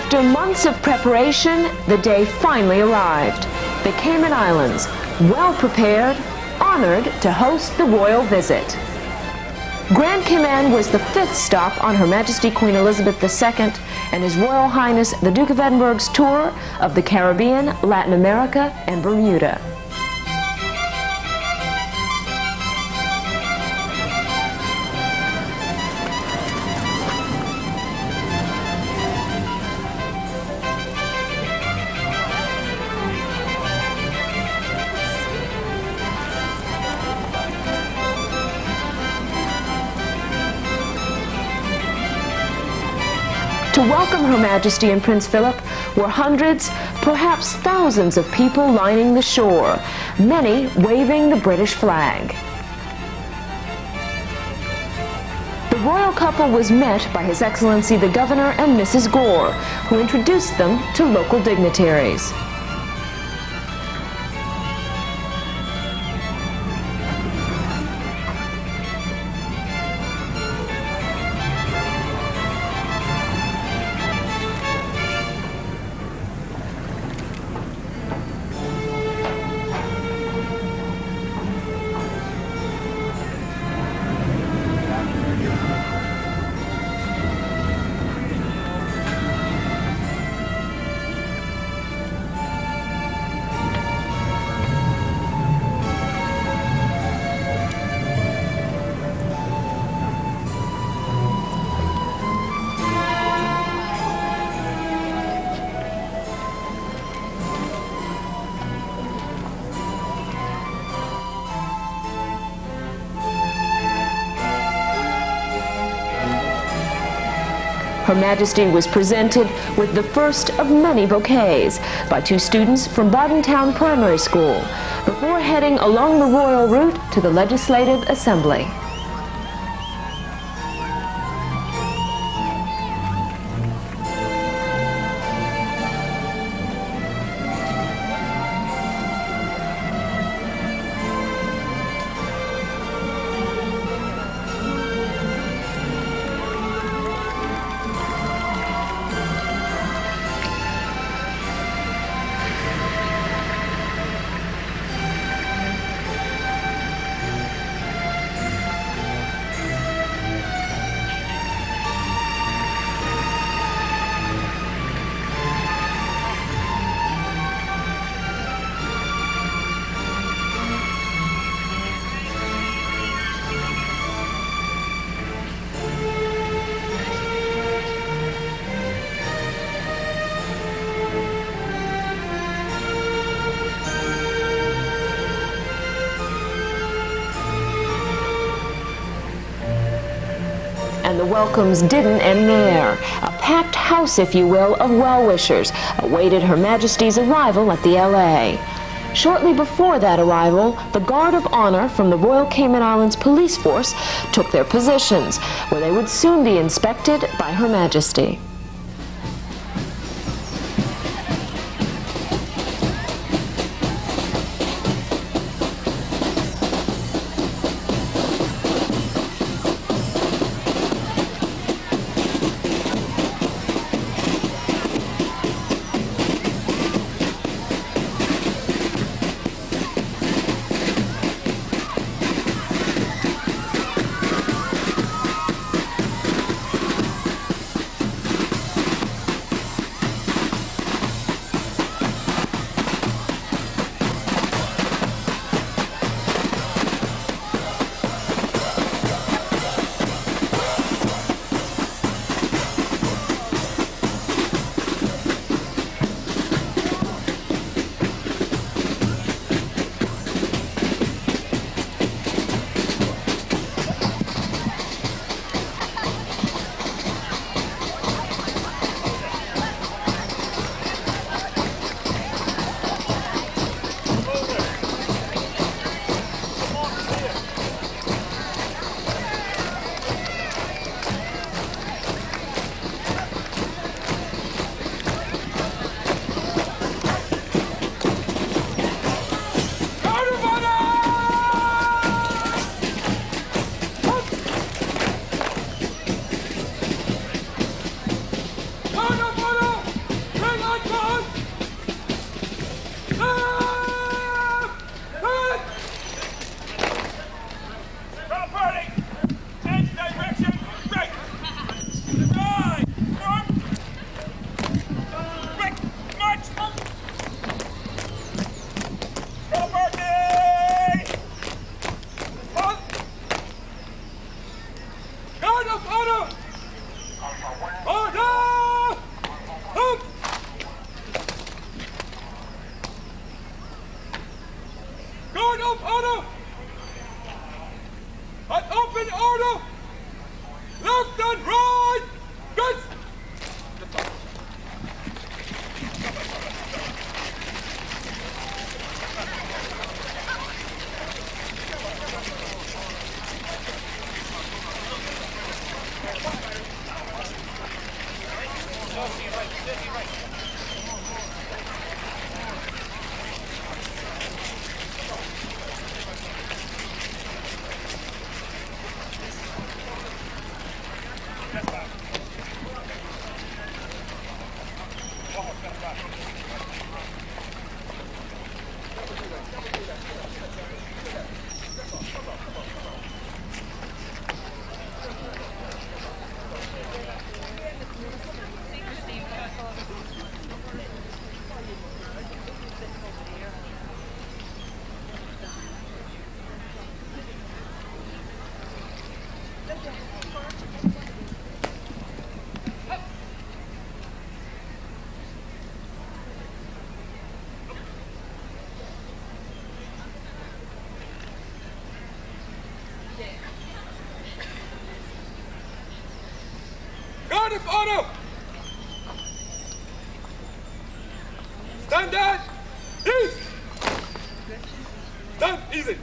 After months of preparation, the day finally arrived. The Cayman Islands, well prepared, honored to host the royal visit. Grand Cayman was the 5th stop on Her Majesty Queen Elizabeth II and His Royal Highness the Duke of Edinburgh's tour of the Caribbean, Latin America, and Bermuda. To welcome Her Majesty and Prince Philip were hundreds, perhaps thousands of people lining the shore, many waving the British flag. The royal couple was met by His Excellency the Governor and Mrs. Gore, who introduced them to local dignitaries. Her Majesty was presented with the first of many bouquets by 2 students from Botanic Primary School before heading along the royal route to the Legislative Assembly. And the welcomes didn't end there. A packed house, if you will, of well-wishers awaited Her Majesty's arrival at the LA. Shortly before that arrival, the Guard of Honor from the Royal Cayman Islands Police Force took their positions, where they would soon be inspected by Her Majesty. Guard of honor! An open order! Left and right! Yes! Guard of honor! Stand down! East! Stand easy!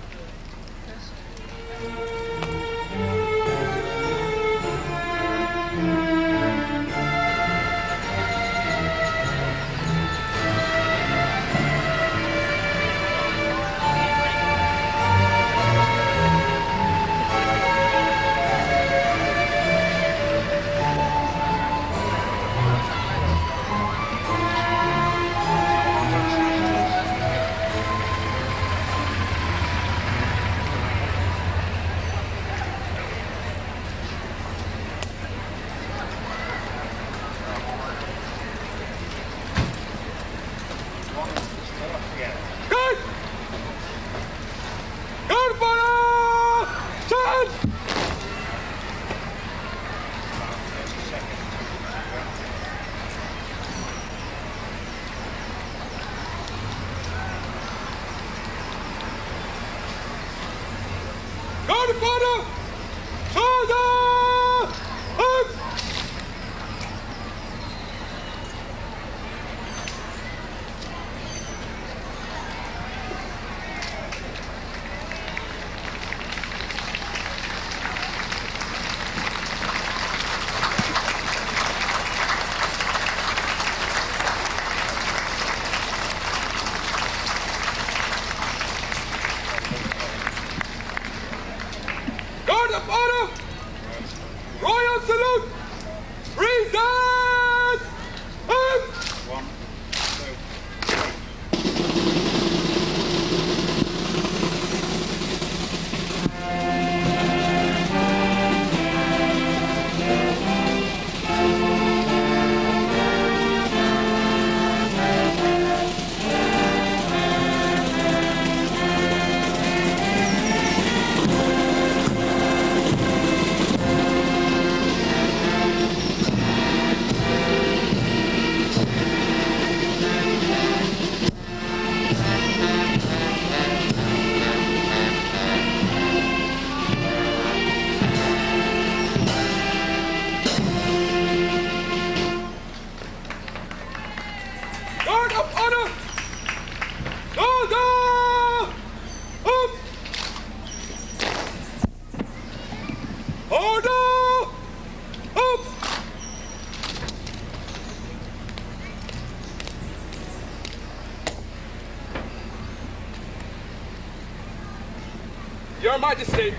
Your Majesty,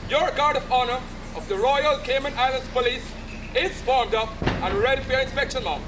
your Guard of Honor of the Royal Cayman Islands Police is formed up and ready for your inspection, ma'am.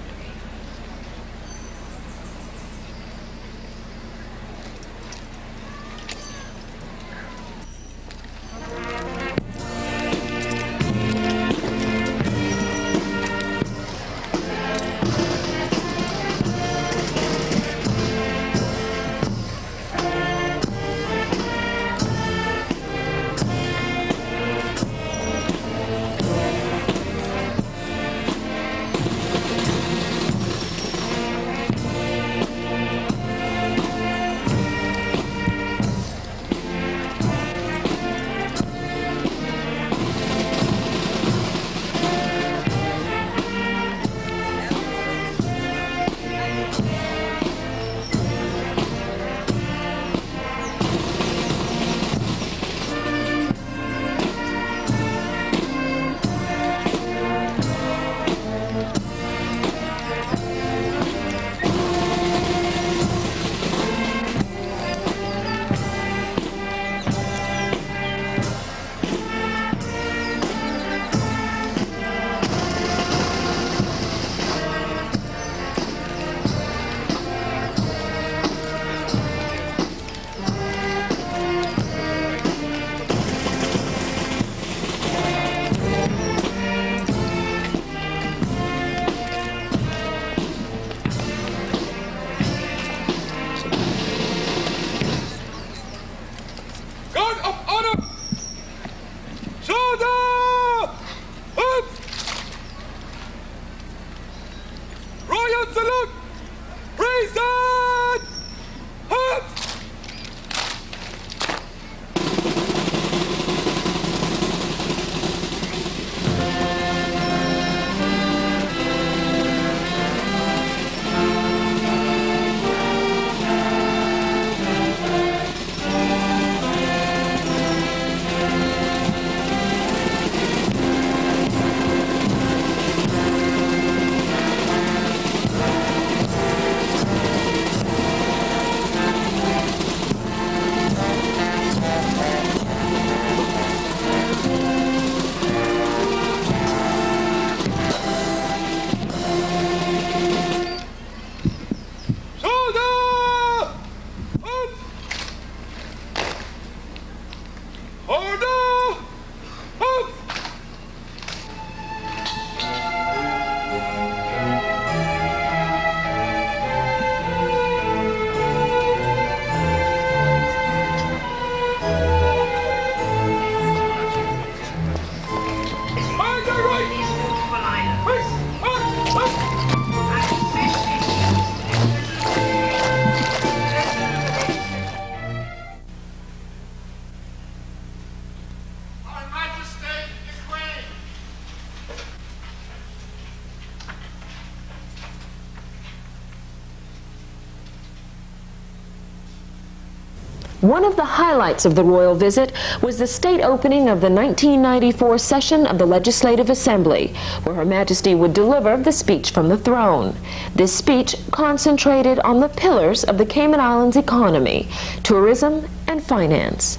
One of the highlights of the royal visit was the state opening of the 1994 session of the Legislative Assembly, where Her Majesty would deliver the speech from the throne. This speech concentrated on the pillars of the Cayman Islands economy, tourism and finance.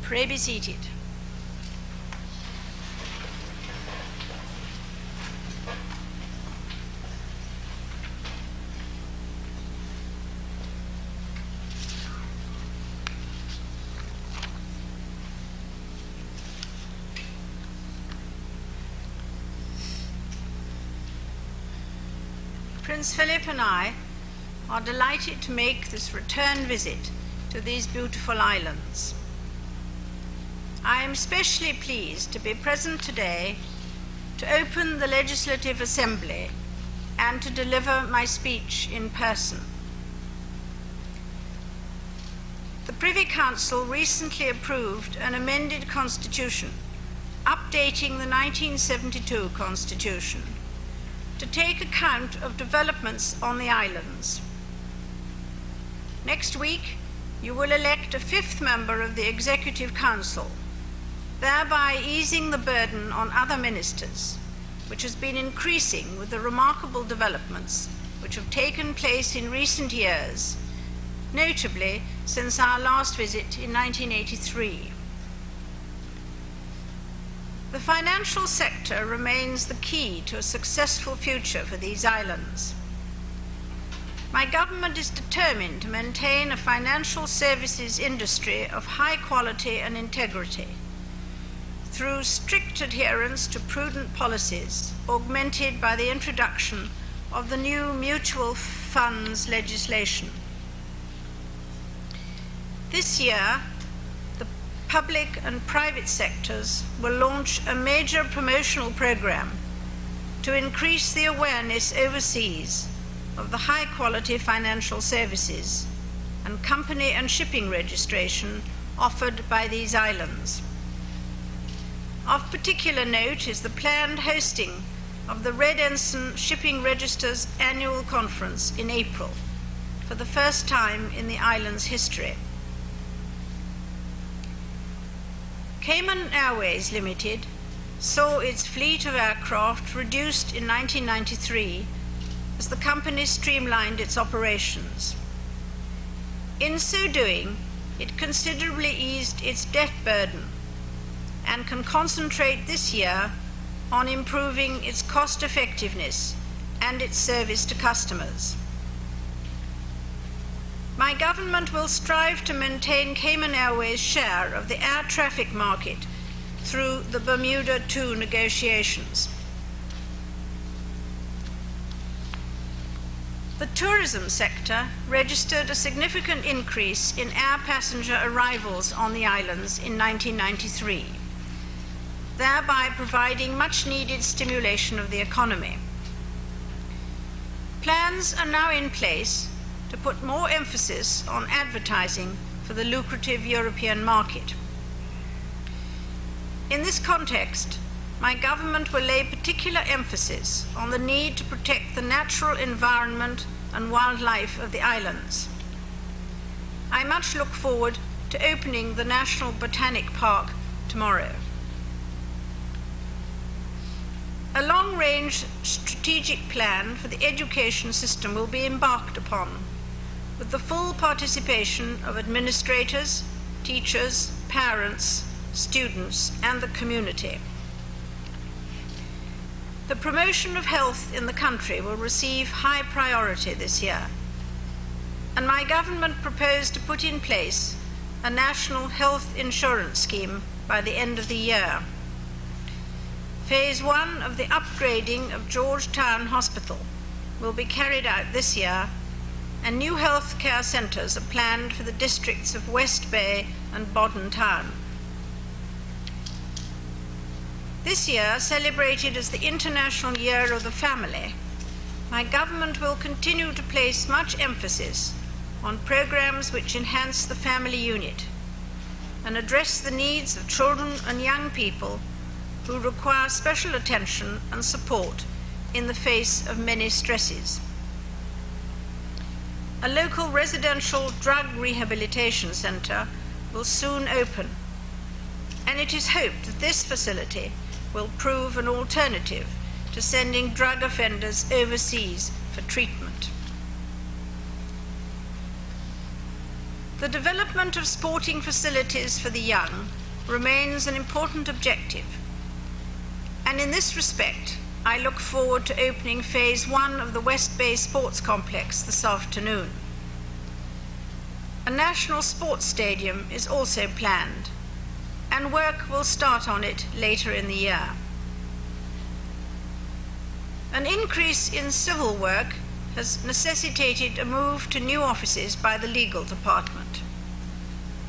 Pray be seated. Prince Philip and I are delighted to make this return visit to these beautiful islands. I am especially pleased to be present today to open the Legislative Assembly and to deliver my speech in person. The Privy Council recently approved an amended constitution, updating the 1972 constitution to take account of developments on the islands. Next week, you will elect a 5th member of the Executive Council, thereby easing the burden on other ministers, which has been increasing with the remarkable developments which have taken place in recent years, notably since our last visit in 1983. The financial sector remains the key to a successful future for these islands. My government is determined to maintain a financial services industry of high quality and integrity, through strict adherence to prudent policies, augmented by the introduction of the new mutual funds legislation. This year, the public and private sectors will launch a major promotional program to increase the awareness overseas of the high-quality financial services and company and shipping registration offered by these islands. Of particular note is the planned hosting of the Red Ensign Shipping Register's annual conference in April, for the first time in the island's history. Cayman Airways Limited saw its fleet of aircraft reduced in 1993 as the company streamlined its operations. In so doing, it considerably eased its debt burden and can concentrate this year on improving its cost effectiveness and its service to customers. My government will strive to maintain Cayman Airways' share of the air traffic market through the Bermuda II negotiations. The tourism sector registered a significant increase in air passenger arrivals on the islands in 1993. Thereby providing much-needed stimulation of the economy. Plans are now in place to put more emphasis on advertising for the lucrative European market. In this context, my government will lay particular emphasis on the need to protect the natural environment and wildlife of the islands. I much look forward to opening the National Botanic Park tomorrow. A long-range strategic plan for the education system will be embarked upon, with the full participation of administrators, teachers, parents, students, and the community. The promotion of health in the country will receive high priority this year, and my government proposed to put in place a national health insurance scheme by the end of the year. Phase 1 of the upgrading of Georgetown Hospital will be carried out this year, and new health care centres are planned for the districts of West Bay and Bodden Town. This year, celebrated as the International Year of the Family, my government will continue to place much emphasis on programs which enhance the family unit and address the needs of children and young people who require special attention and support in the face of many stresses. A local residential drug rehabilitation centre will soon open, and it is hoped that this facility will prove an alternative to sending drug offenders overseas for treatment. The development of sporting facilities for the young remains an important objective, and in this respect, I look forward to opening Phase 1 of the West Bay Sports Complex this afternoon. A national sports stadium is also planned, and work will start on it later in the year. An increase in civil work has necessitated a move to new offices by the legal department.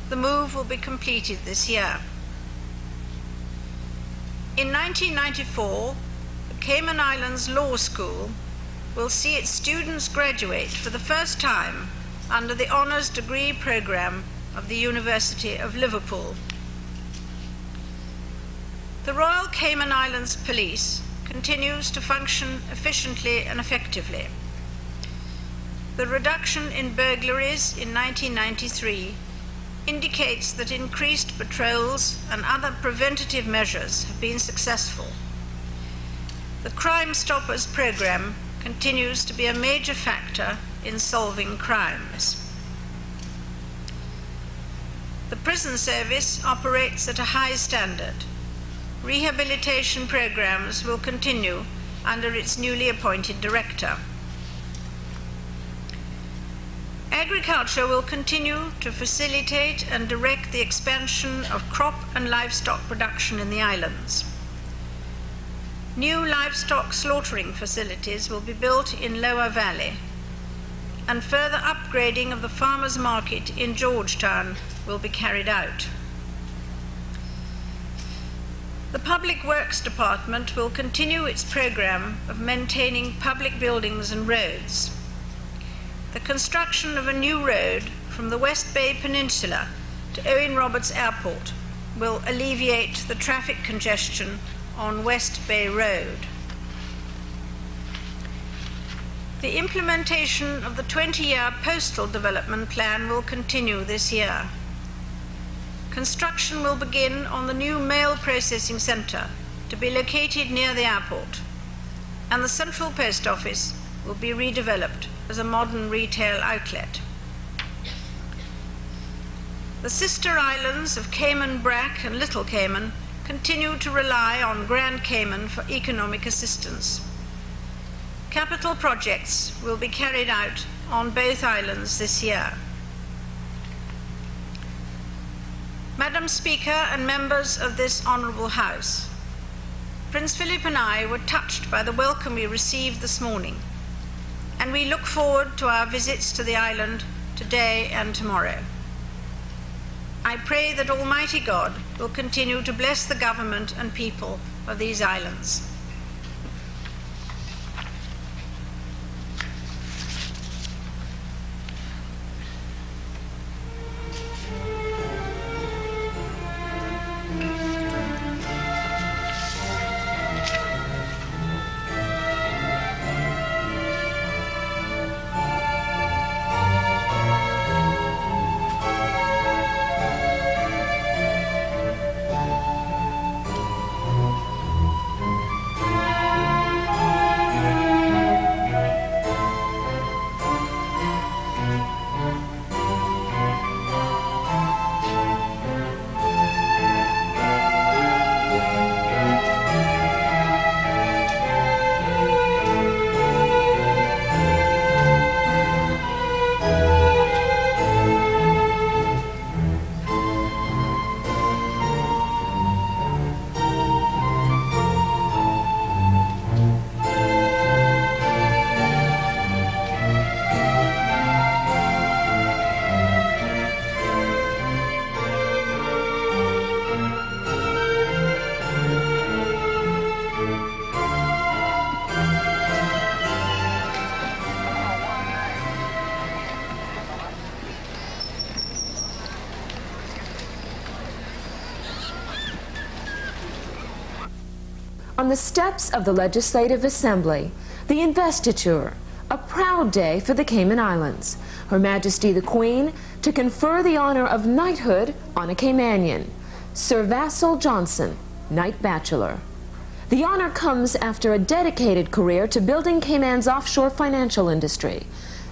The move will be completed this year. In 1994, the Cayman Islands Law School will see its students graduate for the first time under the honours degree programme of the University of Liverpool. The Royal Cayman Islands Police continues to function efficiently and effectively. The reduction in burglaries in 1993 indicates that increased patrols and other preventative measures have been successful. The Crime Stoppers programme continues to be a major factor in solving crimes. The prison service operates at a high standard. Rehabilitation programs will continue under its newly appointed director. Agriculture will continue to facilitate and direct the expansion of crop and livestock production in the islands. New livestock slaughtering facilities will be built in Lower Valley, and further upgrading of the farmers' market in Georgetown will be carried out. The Public Works Department will continue its programme of maintaining public buildings and roads. The construction of a new road from the West Bay Peninsula to Owen Roberts Airport will alleviate the traffic congestion on West Bay Road. The implementation of the 20-year Postal Development Plan will continue this year. Construction will begin on the new mail processing centre to be located near the airport, and the Central Post Office will be redeveloped as a modern retail outlet. The sister islands of Cayman Brac and Little Cayman continue to rely on Grand Cayman for economic assistance. Capital projects will be carried out on both islands this year. Madam Speaker and members of this Honourable House, Prince Philip and I were touched by the welcome we received this morning, and we look forward to our visits to the island today and tomorrow. I pray that Almighty God will continue to bless the government and people of these islands. On the steps of the Legislative Assembly, the Investiture, a proud day for the Cayman Islands. Her Majesty the Queen to confer the honor of knighthood on a Caymanian, Sir Vassel Johnson, Knight Bachelor. The honor comes after a dedicated career to building Cayman's offshore financial industry,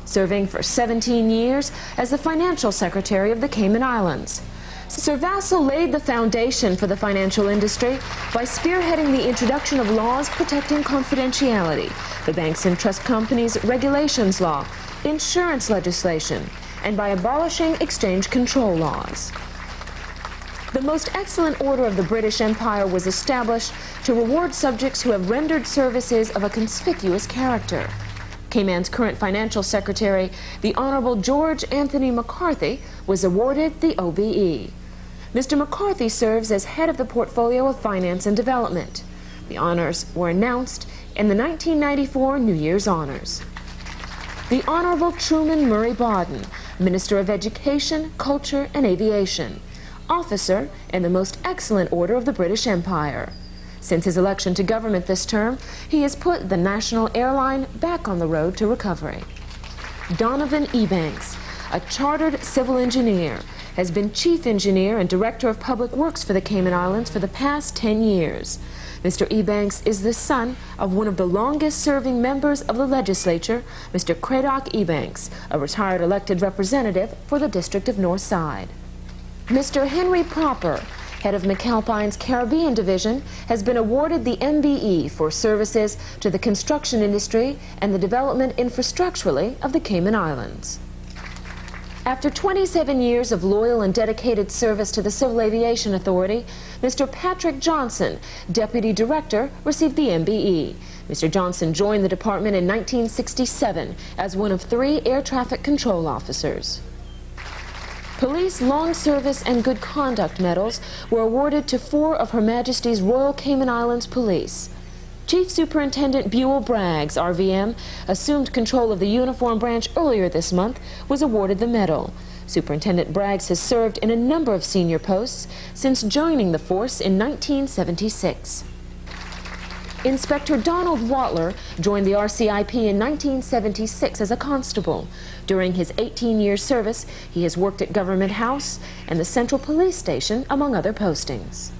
serving for 17 years as the Financial Secretary of the Cayman Islands. Sir Vassel laid the foundation for the financial industry by spearheading the introduction of laws protecting confidentiality, the Banks and Trust Companies Regulations Law, insurance legislation, and by abolishing exchange control laws. The Most Excellent Order of the British Empire was established to reward subjects who have rendered services of a conspicuous character. Cayman's current Financial Secretary, the Honorable George Anthony McCarthy, was awarded the OBE. Mr. McCarthy serves as head of the Portfolio of Finance and Development. The honors were announced in the 1994 New Year's Honors. The Honorable Truman Murray Bodden, Minister of Education, Culture, and Aviation, officer in the Most Excellent Order of the British Empire. Since his election to government this term, he has put the national airline back on the road to recovery. Donovan Ebanks, a chartered civil engineer, has been Chief Engineer and Director of Public Works for the Cayman Islands for the past 10 years. Mr. Ebanks is the son of one of the longest-serving members of the legislature, Mr. Cradock Ebanks, a retired elected representative for the District of North Side. Mr. Henry Proper, head of McAlpine's Caribbean Division, has been awarded the MBE for services to the construction industry and the development infrastructurally of the Cayman Islands. After 27 years of loyal and dedicated service to the Civil Aviation Authority, Mr. Patrick Johnson, Deputy Director, received the MBE. Mr. Johnson joined the department in 1967 as one of 3 air traffic control officers. Police Long Service and Good Conduct medals were awarded to 4 of Her Majesty's Royal Cayman Islands Police. Chief Superintendent Buell Braggs, RVM, assumed control of the uniform branch earlier this month, was awarded the medal. Superintendent Braggs has served in a number of senior posts since joining the force in 1976. Inspector Donald Watler joined the RCIP in 1976 as a constable. During his 18-year service, he has worked at Government House and the Central Police Station, among other postings.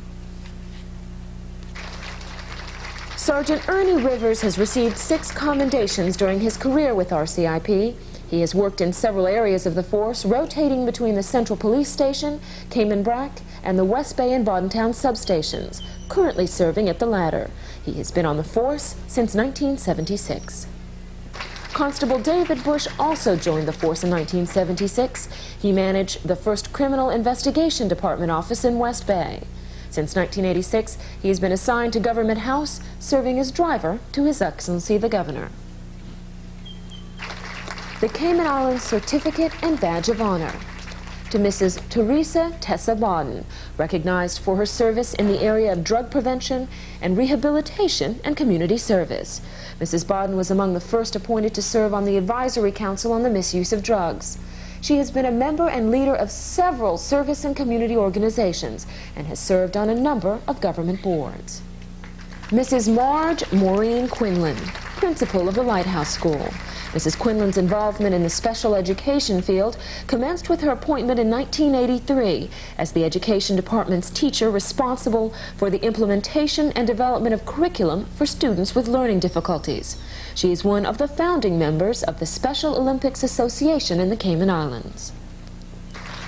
Sergeant Ernie Rivers has received 6 commendations during his career with RCIP. He has worked in several areas of the force, rotating between the Central Police Station, Cayman Brac, and the West Bay and Bordentown substations, currently serving at the latter. He has been on the force since 1976. Constable David Bush also joined the force in 1976. He managed the 1st Criminal Investigation Department office in West Bay. Since 1986, he has been assigned to Government House, serving as driver to His Excellency the Governor. The Cayman Islands Certificate and Badge of Honor to Mrs. Teresa Tessa Bodden, recognized for her service in the area of drug prevention and rehabilitation and community service. Mrs. Bodden was among the first appointed to serve on the Advisory Council on the Misuse of Drugs. She has been a member and leader of several service and community organizations and has served on a number of government boards. Mrs. Marge Maureen Quinlan, principal of the Lighthouse School. Mrs. Quinlan's involvement in the special education field commenced with her appointment in 1983 as the Education Department's teacher responsible for the implementation and development of curriculum for students with learning difficulties. She is one of the founding members of the Special Olympics Association in the Cayman Islands.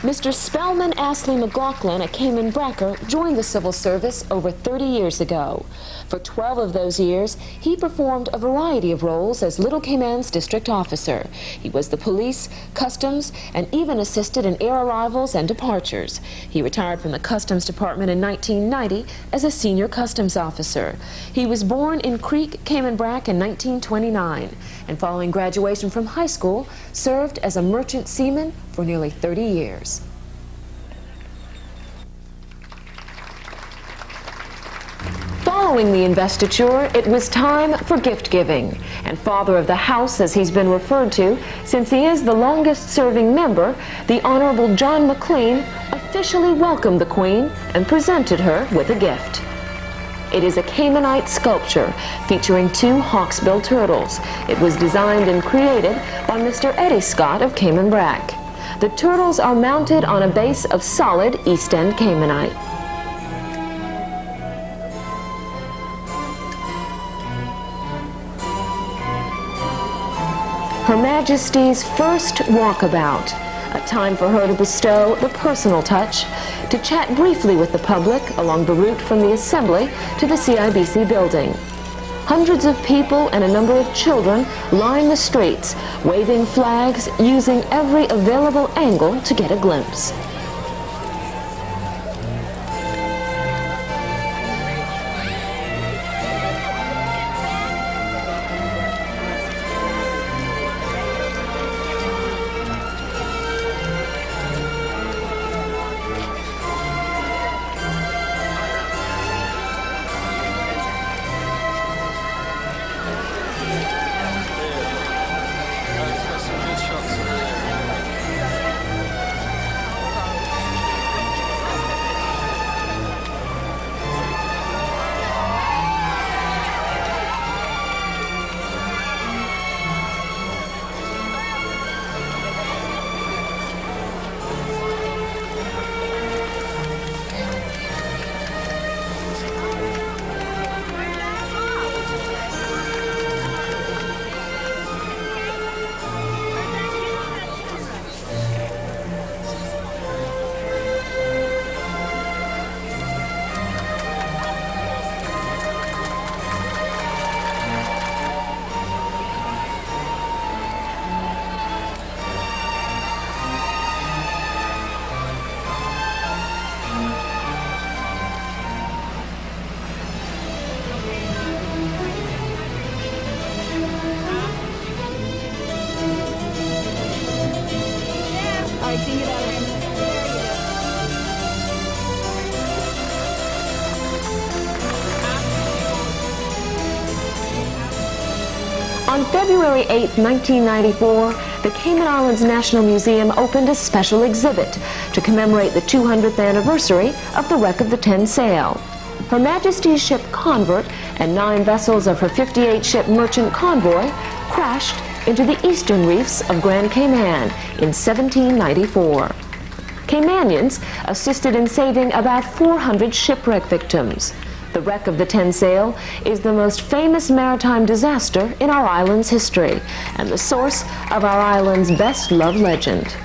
Mr. Spellman Astley McLaughlin, a Cayman Bracker, joined the civil service over 30 years ago. For 12 of those years, he performed a variety of roles as Little Cayman's district officer. He was the police, customs, and even assisted in air arrivals and departures. He retired from the Customs Department in 1990 as a senior customs officer. He was born in Creek, Cayman Brac in 1929, and following graduation from high school, served as a merchant seaman for nearly 30 years. Following the investiture, it was time for gift giving, and Father of the House, as he's been referred to, since he is the longest-serving member, the Honorable John McLean officially welcomed the Queen and presented her with a gift. It is a Caymanite sculpture featuring 2 hawksbill turtles. It was designed and created by Mr. Eddie Scott of Cayman Brac. The turtles are mounted on a base of solid East End Caymanite. Her Majesty's first walkabout, a time for her to bestow the personal touch, to chat briefly with the public along the route from the Assembly to the CIBC building. Hundreds of people and a number of children line the streets, waving flags, using every available angle to get a glimpse. On February 8, 1994, the Cayman Islands National Museum opened a special exhibit to commemorate the 200th anniversary of the wreck of the 10 Sail. Her Majesty's ship Convert and 9 vessels of her 58-ship merchant convoy crashed into the eastern reefs of Grand Cayman in 1794. Caymanians assisted in saving about 400 shipwreck victims. The wreck of the 10 Sail is the most famous maritime disaster in our island's history and the source of our island's best-loved legend.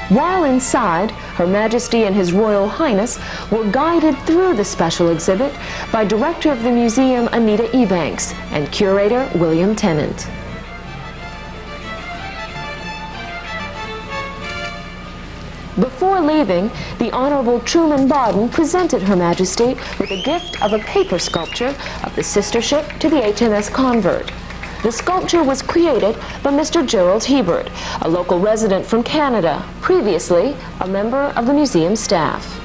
While inside, Her Majesty and His Royal Highness were guided through the special exhibit by Director of the Museum Anita Ebanks and Curator William Tennant. Before leaving, the Honorable Truman Bawden presented Her Majesty with a gift of a paper sculpture of the sister ship to the HMS Convert. The sculpture was created by Mr. Gerald Hebert, a local resident from Canada, previously a member of the museum staff.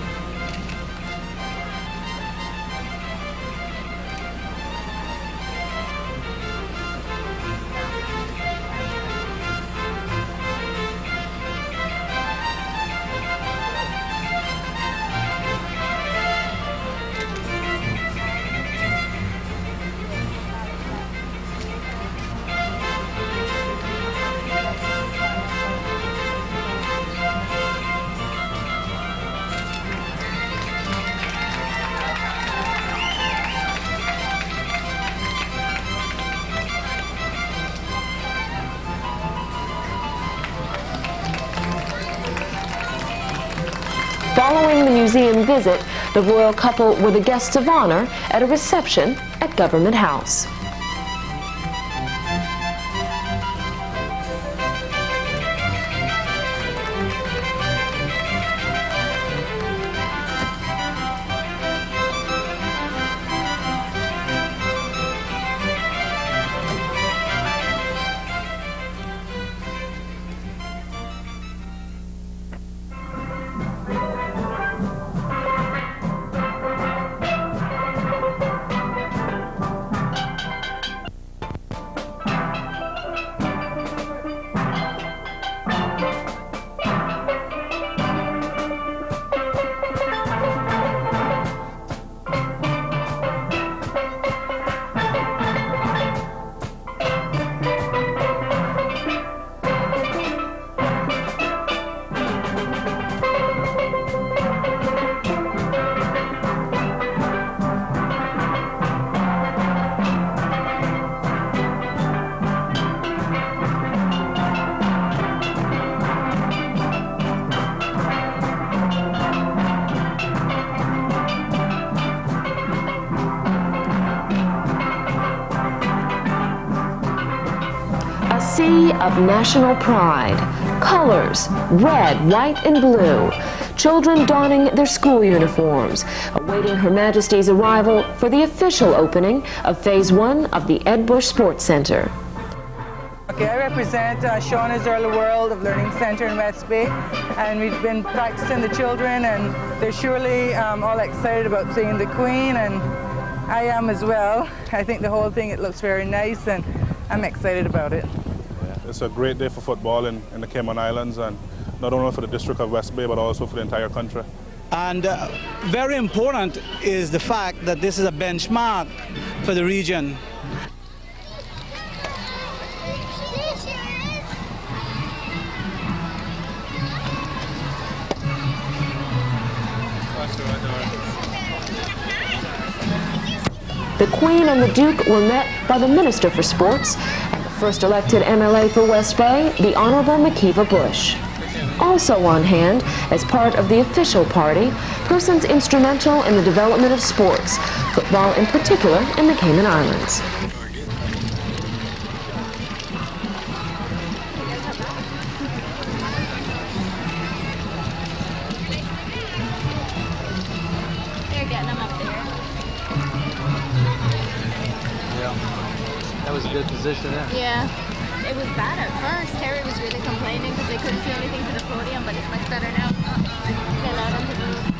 Following the museum visit, the royal couple were the guests of honor at a reception at Government House. Sea of national pride. Colors, red, white, and blue. Children donning their school uniforms, awaiting Her Majesty's arrival for the official opening of Phase 1 of the Ed Bush Sports Center. Okay, I represent Shauna's Early World of Learning Center in West Bay, and we've been practicing the children, and they're surely all excited about seeing the Queen, and I am as well. I think the whole thing, it looks very nice, and I'm excited about it. It's a great day for football in the Cayman Islands, and not only for the District of West Bay, but also for the entire country. And very important is the fact that this is a benchmark for the region. The Queen and the Duke were met by the Minister for Sports and the first elected MLA for West Bay, the Honorable McKeeva Bush. Also on hand, as part of the official party, persons instrumental in the development of sports, football in particular in the Cayman Islands. That was a good position there. Yeah. It was bad at first. Terry was really complaining because they couldn't see anything to the podium, but it's much better now. They allowed them to move.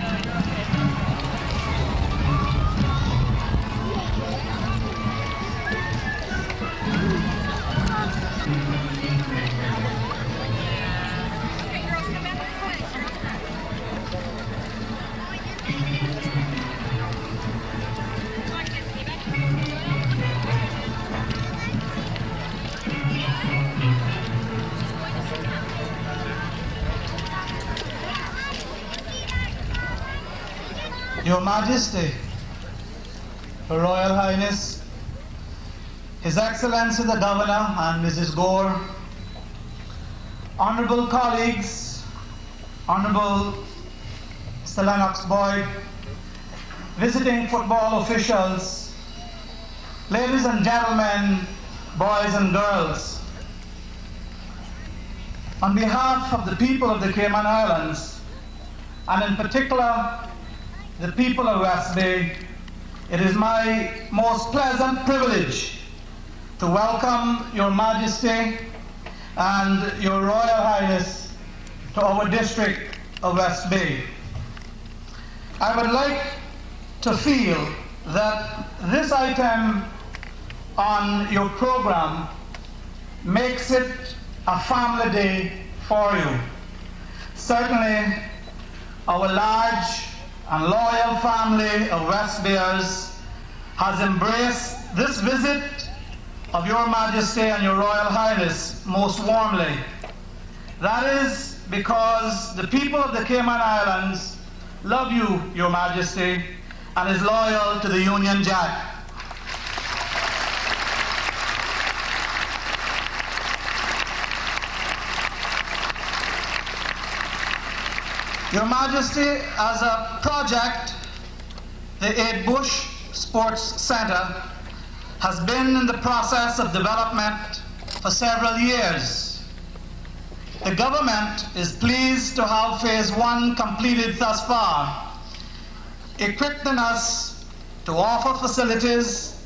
Your Majesty, Her Royal Highness, His Excellency the Governor and Mrs. Gore, honorable colleagues, Honorable Mr. Lennox Boyd, visiting football officials, ladies and gentlemen, boys and girls, on behalf of the people of the Cayman Islands, and in particular the people of West Bay, it is my most pleasant privilege to welcome Your Majesty and Your Royal Highness to our district of West Bay. I would like to feel that this item on your program makes it a family day for you. Certainly, our large and loyal family of West Bayers has embraced this visit of Your Majesty and Your Royal Highness most warmly. That is because the people of the Cayman Islands love you, Your Majesty, and is loyal to the Union Jack. Your Majesty, as a project, the 8 Bush Sports Centre has been in the process of development for several years. The government is pleased to have Phase 1 completed thus far, equipping us to offer facilities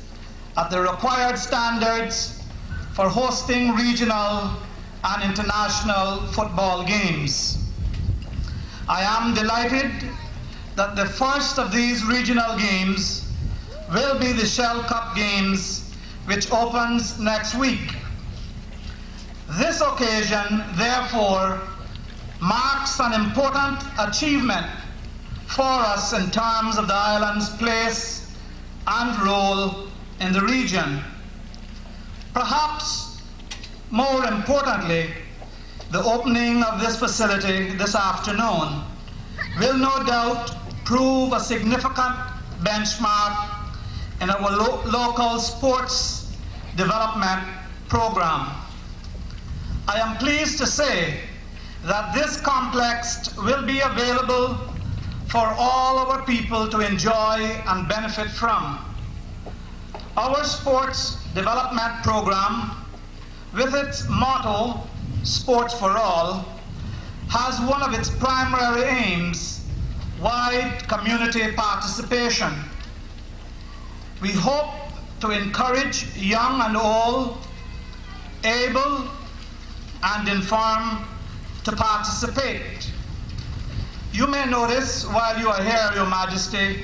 at the required standards for hosting regional and international football games. I am delighted that the first of these regional games will be the Shell Cup Games, which opens next week. This occasion, therefore, marks an important achievement for us in terms of the island's place and role in the region. Perhaps more importantly, the opening of this facility this afternoon will no doubt prove a significant benchmark in our local sports development program. I am pleased to say that this complex will be available for all our people to enjoy and benefit from. Our sports development program, with its motto, Sports for All, has one of its primary aims, wide community participation. We hope to encourage young and old, able and informed to participate. You may notice while you are here, Your Majesty,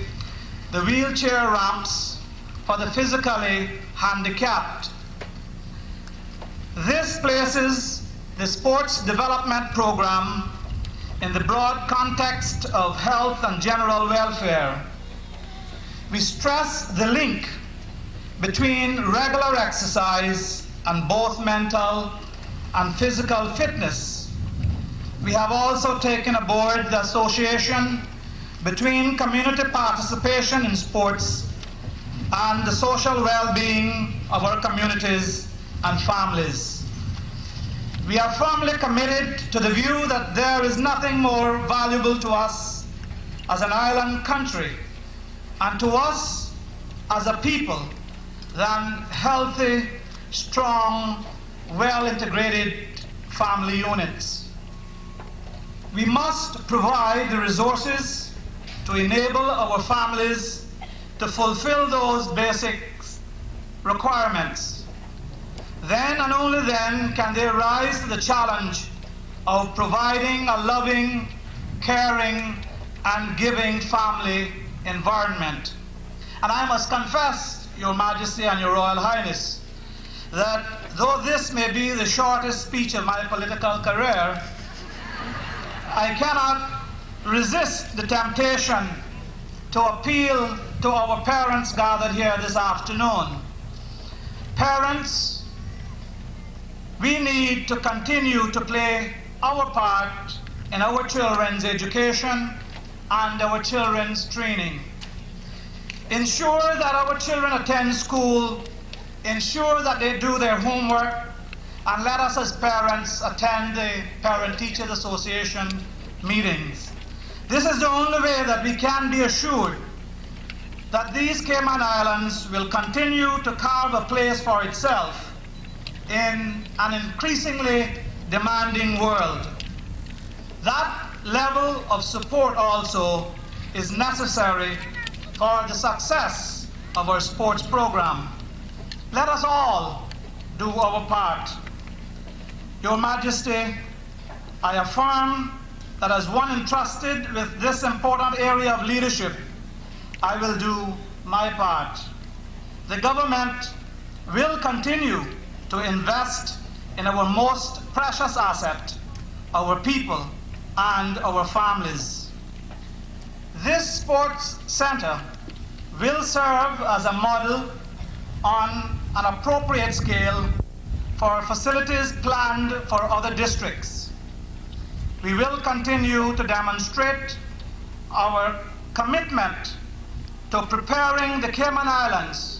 the wheelchair ramps for the physically handicapped. This places the sports development program in the broad context of health and general welfare. We stress the link between regular exercise and both mental and physical fitness. We have also taken aboard the association between community participation in sports and the social well-being of our communities and families. We are firmly committed to the view that there is nothing more valuable to us as an island country and to us as a people than healthy, strong, well-integrated family units. We must provide the resources to enable our families to fulfill those basic requirements. Then and only then can they rise to the challenge of providing a loving, caring, and giving family environment. And I must confess, Your Majesty and Your Royal Highness, that though this may be the shortest speech of my political career, I cannot resist the temptation to appeal to our parents gathered here this afternoon. Parents, we need to continue to play our part in our children's education and our children's training. Ensure that our children attend school, ensure that they do their homework, and let us as parents attend the Parent-Teachers Association meetings. This is the only way that we can be assured that these Cayman Islands will continue to carve a place for itself in an increasingly demanding world. That level of support also is necessary for the success of our sports program. Let us all do our part. Your Majesty, I affirm that as one entrusted with this important area of leadership, I will do my part. The government will continue to invest in our most precious asset, our people and our families. This sports center will serve as a model on an appropriate scale for facilities planned for other districts. We will continue to demonstrate our commitment to preparing the Cayman Islands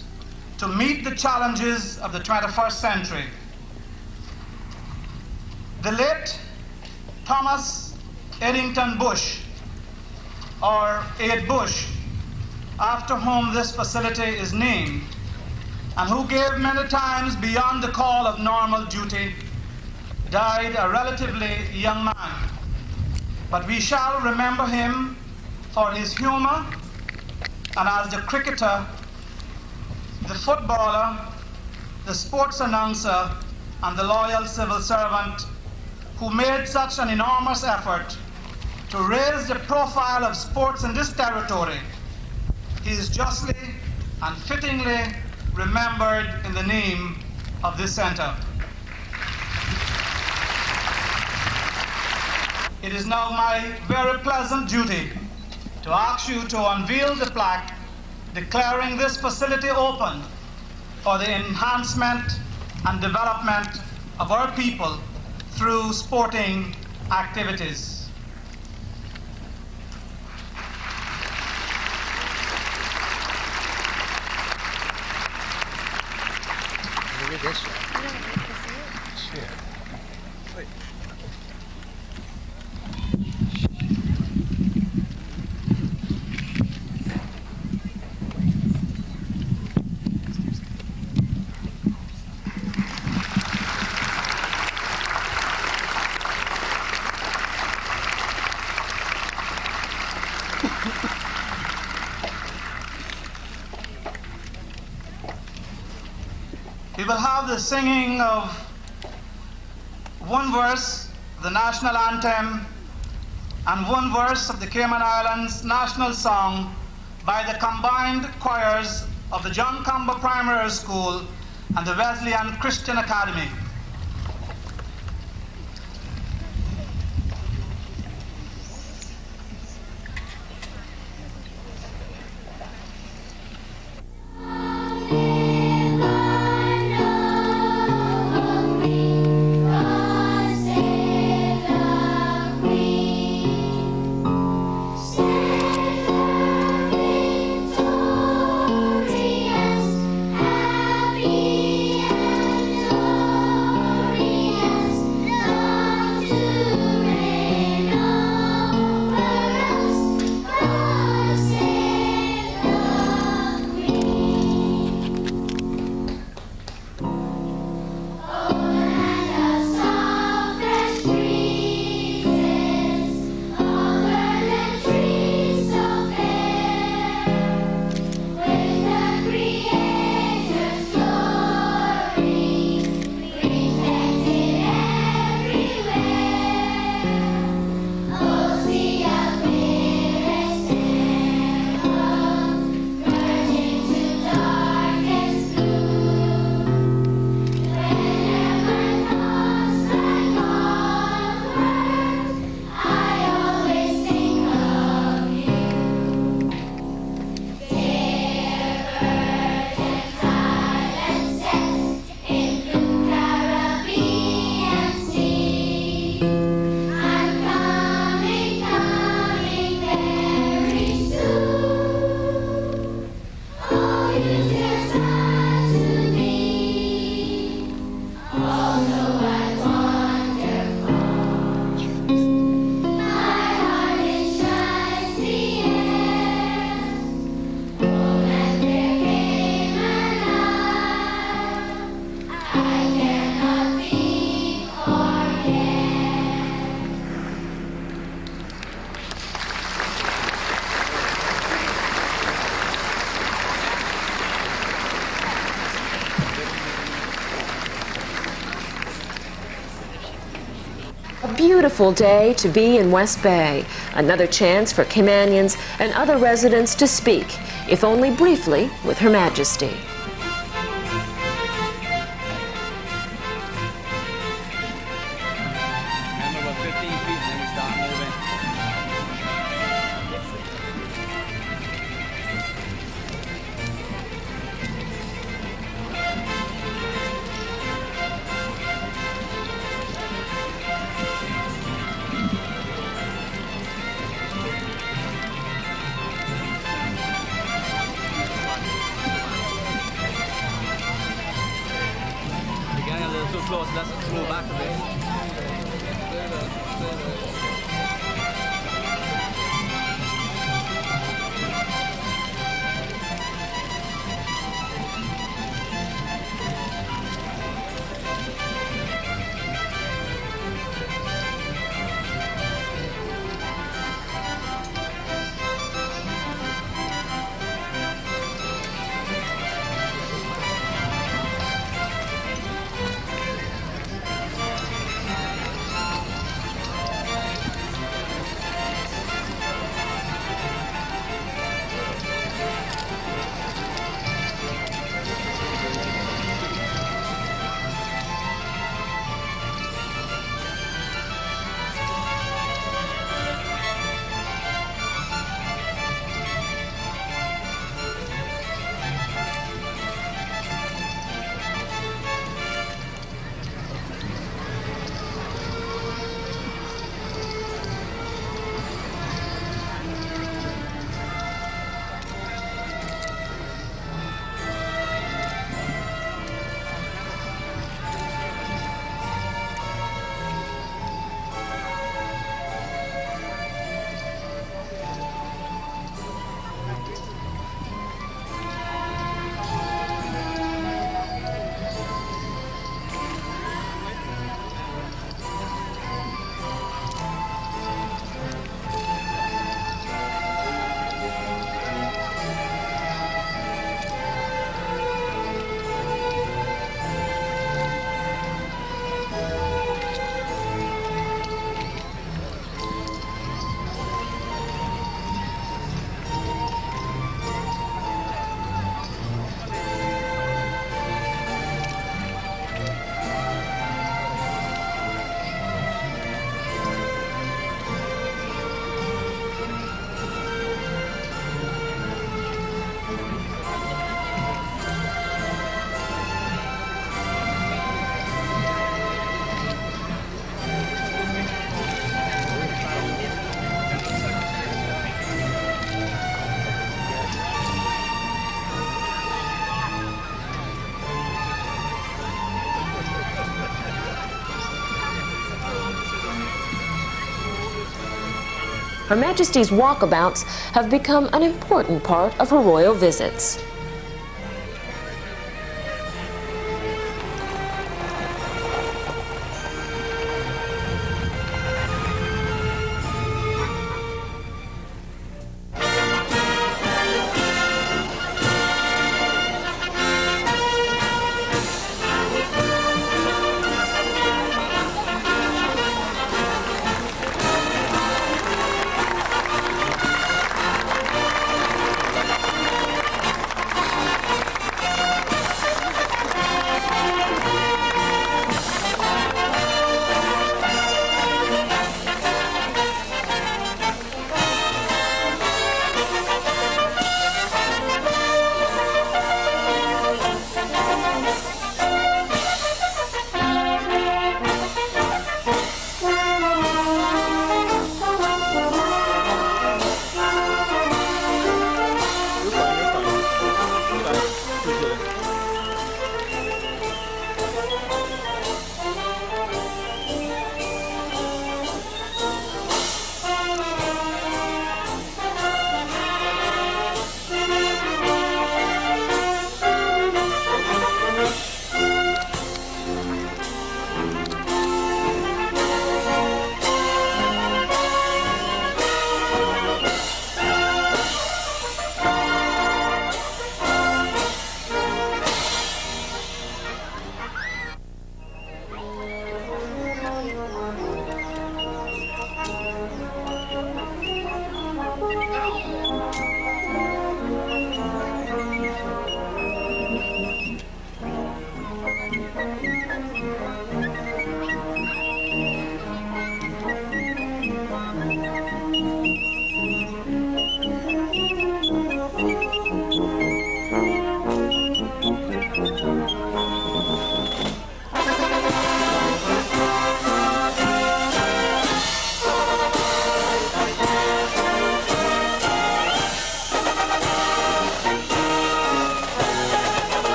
to meet the challenges of the 21st century. The late Thomas Eddington Bush or Aid Bush, after whom this facility is named, and who gave many times beyond the call of normal duty, died a relatively young man. But we shall remember him for his humor, and as the cricketer, the footballer, the sports announcer, and the loyal civil servant who made such an enormous effort to raise the profile of sports in this territory. He is justly and fittingly remembered in the name of this center. It is now my very pleasant duty to ask you to unveil the plaque declaring this facility open for the enhancement and development of our people through sporting activities. We will have the singing of one verse, the national anthem, and one verse of the Cayman Islands national song by the combined choirs of the John Campbell Primary School and the Wesleyan Christian Academy. Beautiful day to be in West Bay. Another chance for Caymanians and other residents to speak, if only briefly, with Her Majesty. Close, let's move back a bit. Her Majesty's walkabouts have become an important part of her royal visits.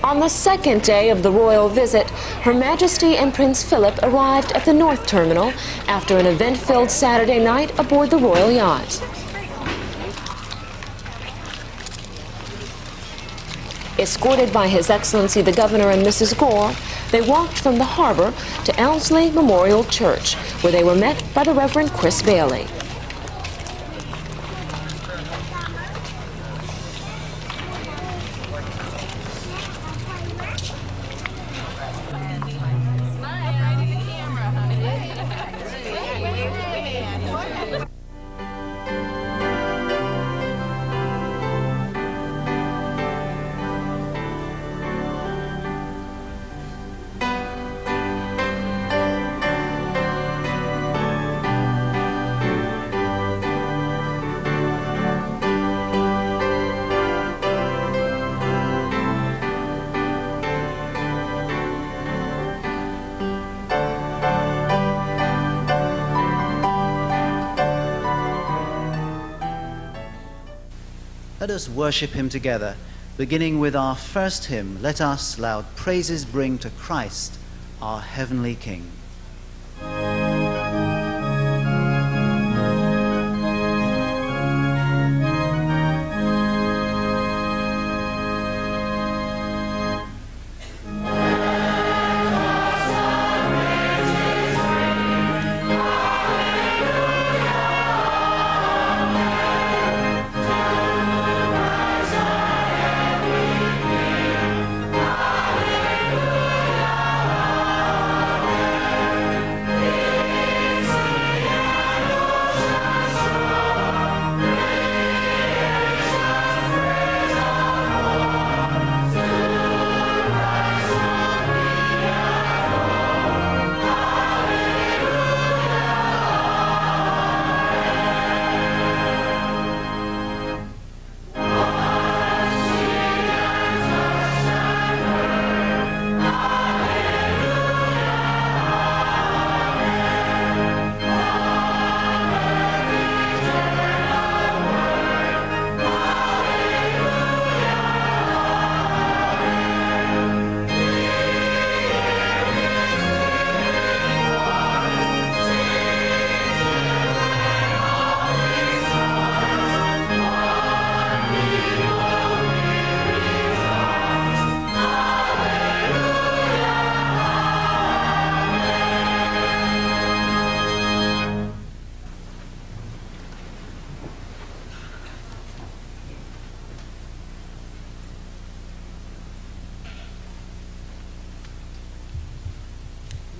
On the second day of the royal visit, Her Majesty and Prince Philip arrived at the North Terminal after an event-filled Saturday night aboard the royal yacht. Escorted by His Excellency the Governor and Mrs. Gore, they walked from the harbor to Elmsley Memorial Church, where they were met by the Reverend Chris Bailey. Let us worship him together, beginning with our first hymn, Let Us Loud Praises Bring to Christ, our Heavenly King.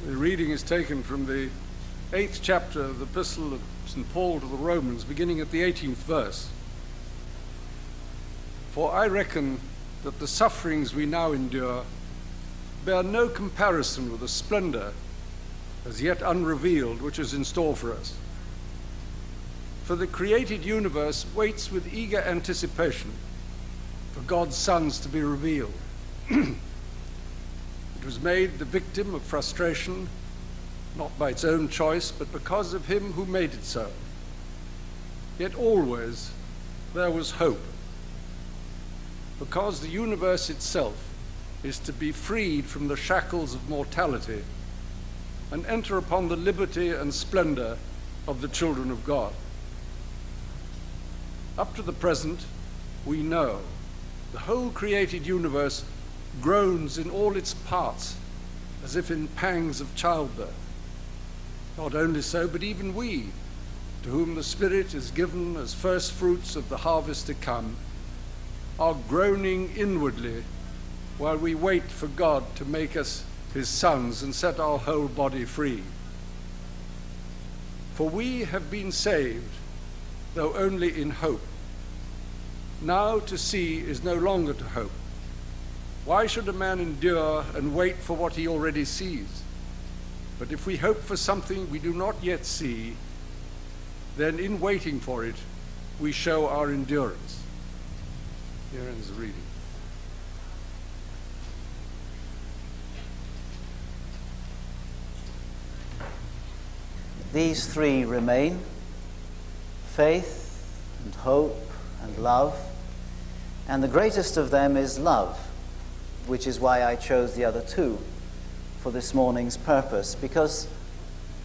The reading is taken from the 8th chapter of the Epistle of St. Paul to the Romans, beginning at the 18th verse. For I reckon that the sufferings we now endure bear no comparison with the splendor as yet unrevealed which is in store for us. For the created universe waits with eager anticipation for God's sons to be revealed. It was made the victim of frustration, not by its own choice, but because of him who made it so. Yet always there was hope, because the universe itself is to be freed from the shackles of mortality and enter upon the liberty and splendor of the children of God. Up to the present, we know the whole created universe groans in all its parts as if in pangs of childbirth. Not only so, but even we, to whom the Spirit is given as first fruits of the harvest to come, are groaning inwardly while we wait for God to make us his sons and set our whole body free. For we have been saved, though only in hope. Now to see is no longer to hope. Why should a man endure and wait for what he already sees? But if we hope for something we do not yet see, then in waiting for it, we show our endurance. Here ends the reading. These three remain: faith and hope and love, and the greatest of them is love. which is why I chose the other two for this morning's purpose. Because,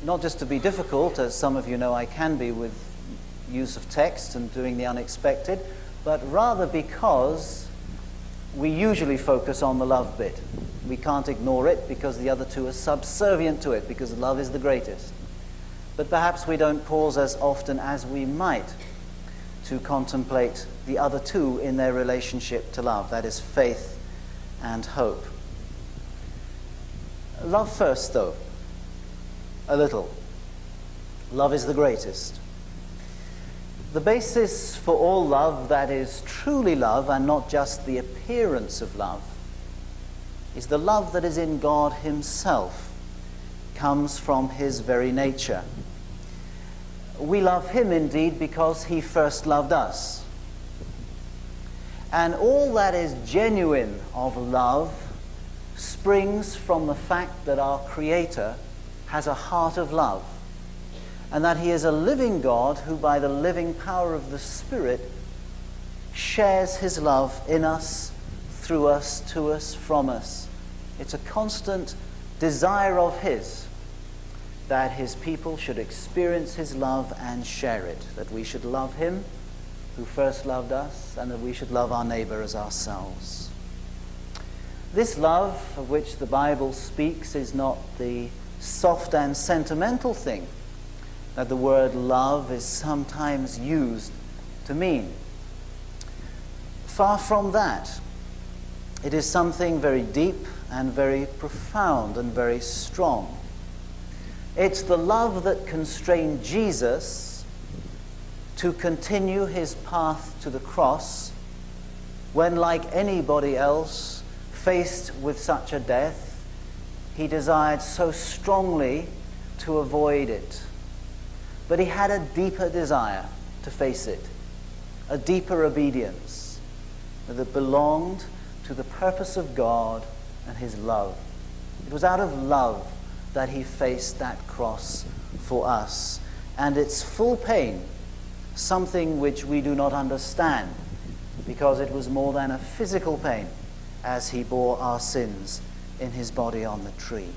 not just to be difficult, as some of you know I can be with use of text and doing the unexpected, but rather because we usually focus on the love bit. We can't ignore it because the other two are subservient to it, because love is the greatest. But perhaps we don't pause as often as we might to contemplate the other two in their relationship to love, that is, faith and hope. Love first, though, a little. Love is the greatest. The basis for all love that is truly love, and not just the appearance of love, is the love that is in God himself, comes from his very nature. We love him indeed because he first loved us. And all that is genuine of love springs from the fact that our Creator has a heart of love, and that he is a living God who, by the living power of the Spirit, shares his love in us, through us, to us, from us. It's a constant desire of his that his people should experience his love and share it, that we should love him who first loved us, and that we should love our neighbor as ourselves. This love of which the Bible speaks is not the soft and sentimental thing that the word love is sometimes used to mean. Far from that. It is something very deep and very profound and very strong. It's the love that constrained Jesus to continue his path to the cross when, like anybody else faced with such a death, he desired so strongly to avoid it. But he had a deeper desire to face it, a deeper obedience that belonged to the purpose of God and his love. It was out of love that he faced that cross for us. And its full pain, something which we do not understand, because it was more than a physical pain, as he bore our sins in his body on the tree.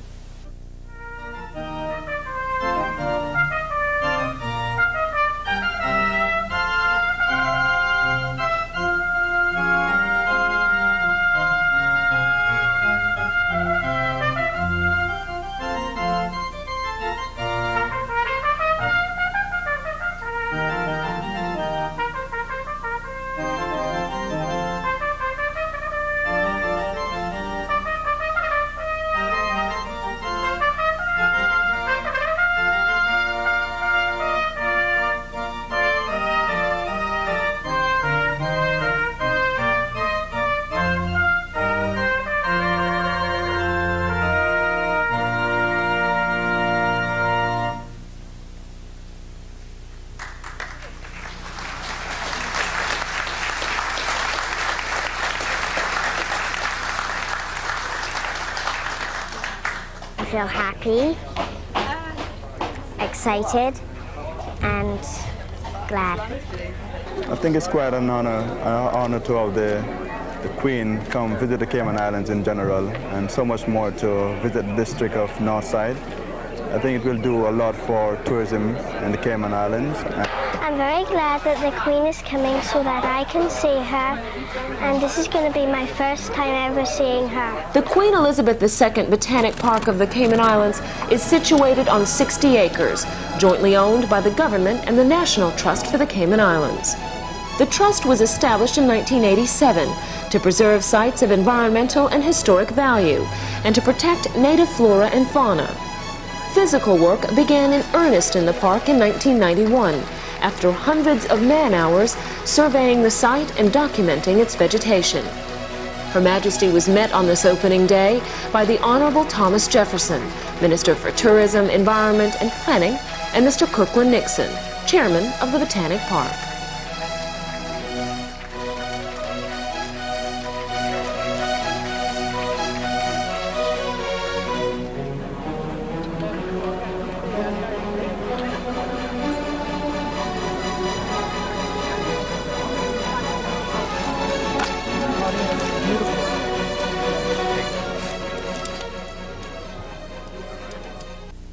I feel happy, excited, and glad. I think it's quite an honor to have the Queen come visit the Cayman Islands in general, and so much more to visit the district of Northside. I think it will do a lot for tourism in the Cayman Islands. I'm very glad that the Queen is coming so that I can see her, and this is going to be my first time ever seeing her. The Queen Elizabeth II Botanic Park of the Cayman Islands is situated on 60 acres, jointly owned by the government and the National Trust for the Cayman Islands. The trust was established in 1987 to preserve sites of environmental and historic value and to protect native flora and fauna. Physical work began in earnest in the park in 1991, after hundreds of man-hours surveying the site and documenting its vegetation. Her Majesty was met on this opening day by the Honorable Thomas Jefferson, Minister for Tourism, Environment and Planning, and Mr. Kirkland Nixon, Chairman of the Botanic Park.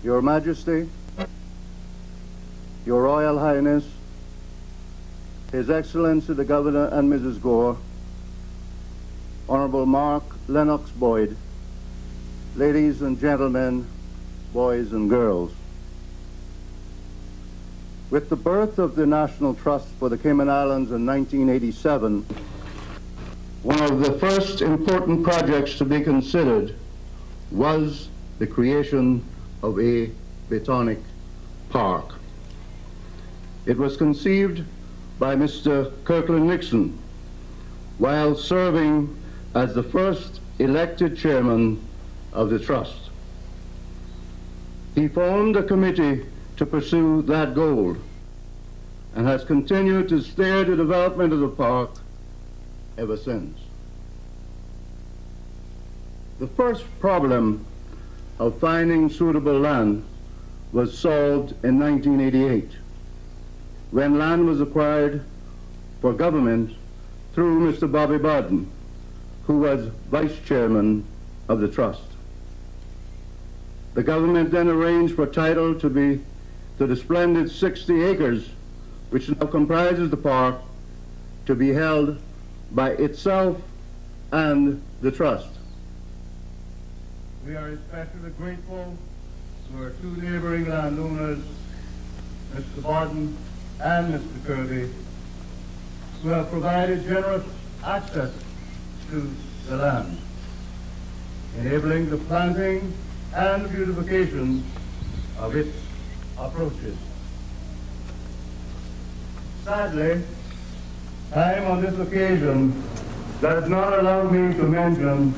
Your Majesty, Your Royal Highness, His Excellency the Governor and Mrs. Gore, Honorable Mark Lennox Boyd, ladies and gentlemen, boys and girls. With the birth of the National Trust for the Cayman Islands in 1987, one of the first important projects to be considered was the creation of a botanic park. It was conceived by Mr. Kirkland Nixon while serving as the first elected chairman of the trust. He formed a committee to pursue that goal and has continued to steer the development of the park ever since. The first problem of finding suitable land was solved in 1988 when land was acquired for government through Mr. Bobby Barton, who was vice chairman of the trust. The government then arranged for title to the splendid 60 acres which now comprises the park to be held by itself and the trust. We are especially grateful to our two neighboring landowners, Mr. Barton and Mr. Kirby, who have provided generous access to the land, enabling the planting and beautification of its approaches. Sadly, time on this occasion does not allow me to mention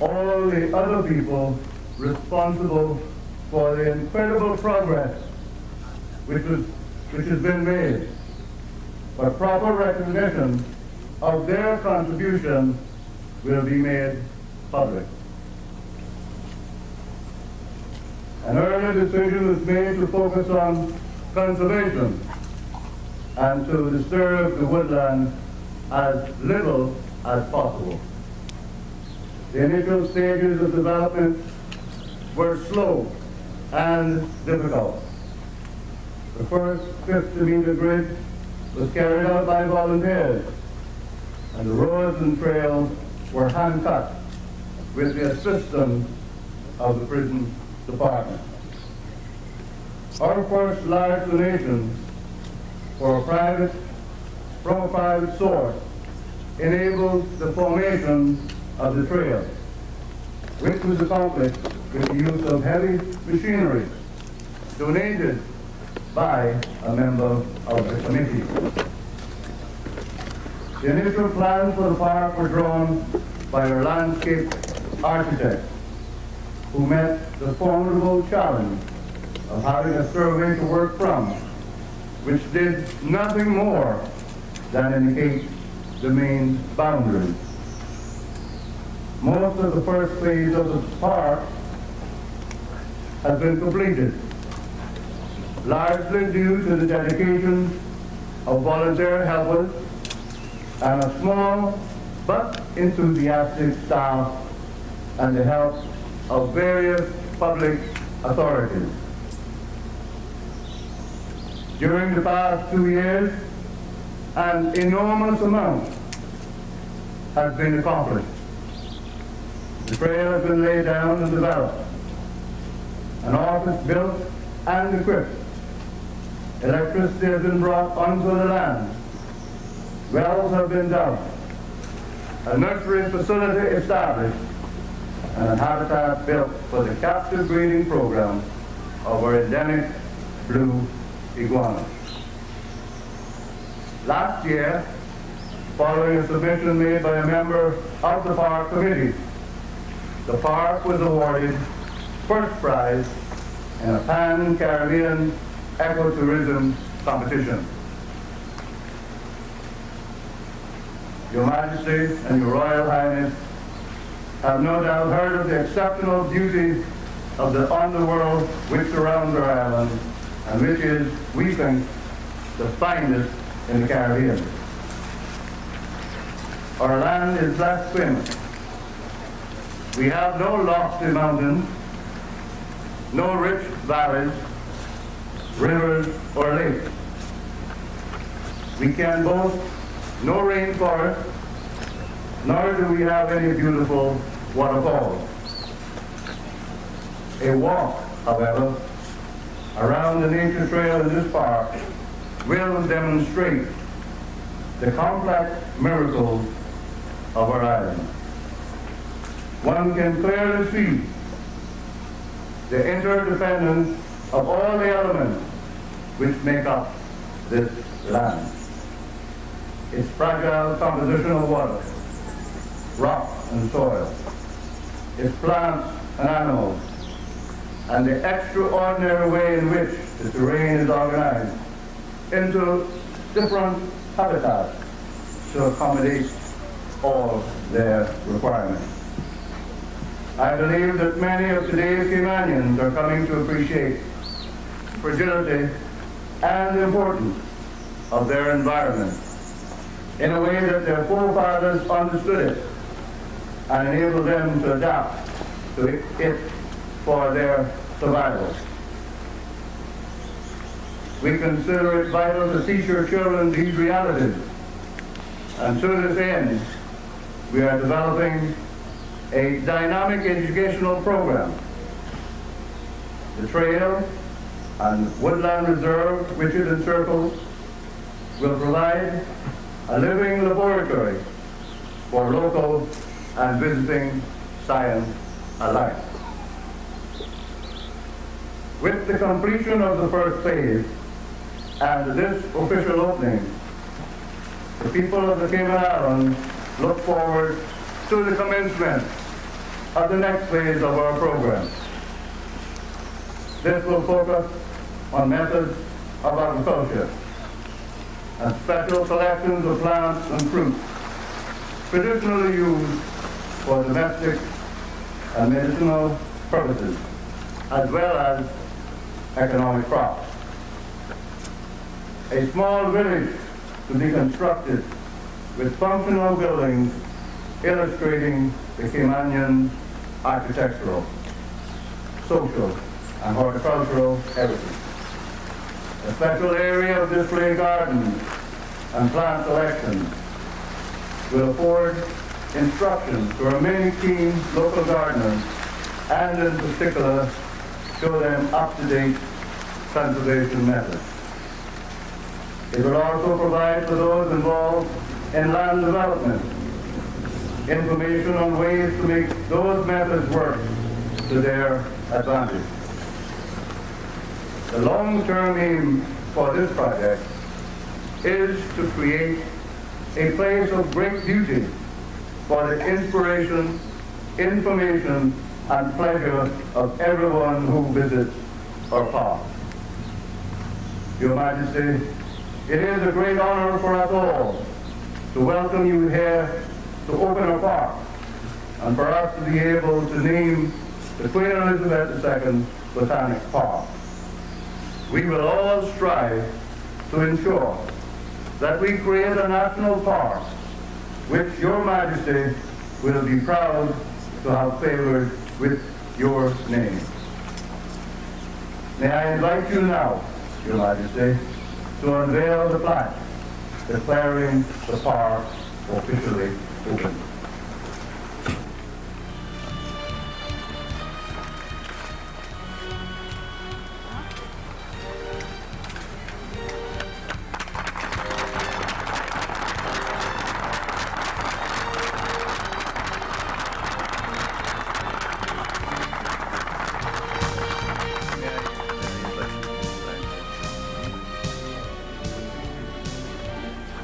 all the other people responsible for the incredible progress which has been made, but proper recognition of their contribution will be made public. An early decision was made to focus on conservation and to disturb the woodland as little as possible. The initial stages of development were slow and difficult. The first 50-meter grid was carried out by volunteers, and the roads and trails were hand-cut with the assistance of the prison department. Our first large donation from a private source enabled the formation of the trail, which was accomplished with the use of heavy machinery donated by a member of the committee. The initial plans for the park were drawn by our landscape architect, who met the formidable challenge of having a survey to work from, which did nothing more than indicate the main boundaries. Most of the first phase of the park has been completed, largely due to the dedication of volunteer helpers and a small but enthusiastic staff and the help of various public authorities. During the past 2 years, an enormous amount has been accomplished. The trail has been laid down and developed, an office built and equipped. Electricity has been brought onto the land. Wells have been dug. A nursery facility established, and a habitat built for the captive breeding program of our endemic blue iguana. Last year, following a submission made by a member of the park committee, the park was awarded first prize in a Pan-Caribbean ecotourism competition. Your Majesty and Your Royal Highness have no doubt heard of the exceptional beauty of the underworld which surrounds our island, and which is, we think, the finest in the Caribbean. Our land is blessed famous. We have no lofty mountains, no rich valleys, rivers, or lakes. We can boast no rainforest, nor do we have any beautiful waterfalls. A walk, however, around the nature trail in this park will demonstrate the complex miracles of our island. One can clearly see the interdependence of all the elements which make up this land. Its fragile composition of water, rock and soil, its plants and animals, and the extraordinary way in which the terrain is organized into different habitats to accommodate all their requirements. I believe that many of today's Caymanians are coming to appreciate the fragility and the importance of their environment in a way that their forefathers understood it and enabled them to adapt to it for their survival. We consider it vital to teach our children these realities, and to this end, we are developing a dynamic educational program. The trail and woodland reserve which it encircles will provide a living laboratory for local and visiting science alike. With the completion of the first phase and this official opening, the people of the Cayman Islands look forward to the commencement of the next phase of our program. This will focus on methods of agriculture and special collections of plants and fruits traditionally used for domestic and medicinal purposes, as well as economic crops. A small village to be constructed with functional buildings illustrating the Caymanian architectural, social, and horticultural heritage. A special area of display gardens and plant collections will afford instruction to our many keen local gardeners, and in particular show them up-to-date conservation methods. It will also provide for those involved in land development information on ways to make those methods work to their advantage. The long-term aim for this project is to create a place of great beauty for the inspiration, information, and pleasure of everyone who visits our park. Your Majesty, it is a great honor for us all to welcome you here to open our park, and for us to be able to name the Queen Elizabeth II Botanic Park. We will all strive to ensure that we create a national park which Your Majesty will be proud to have favored with your name. May I invite you now, Your Majesty, to unveil the plaque declaring the park officially open.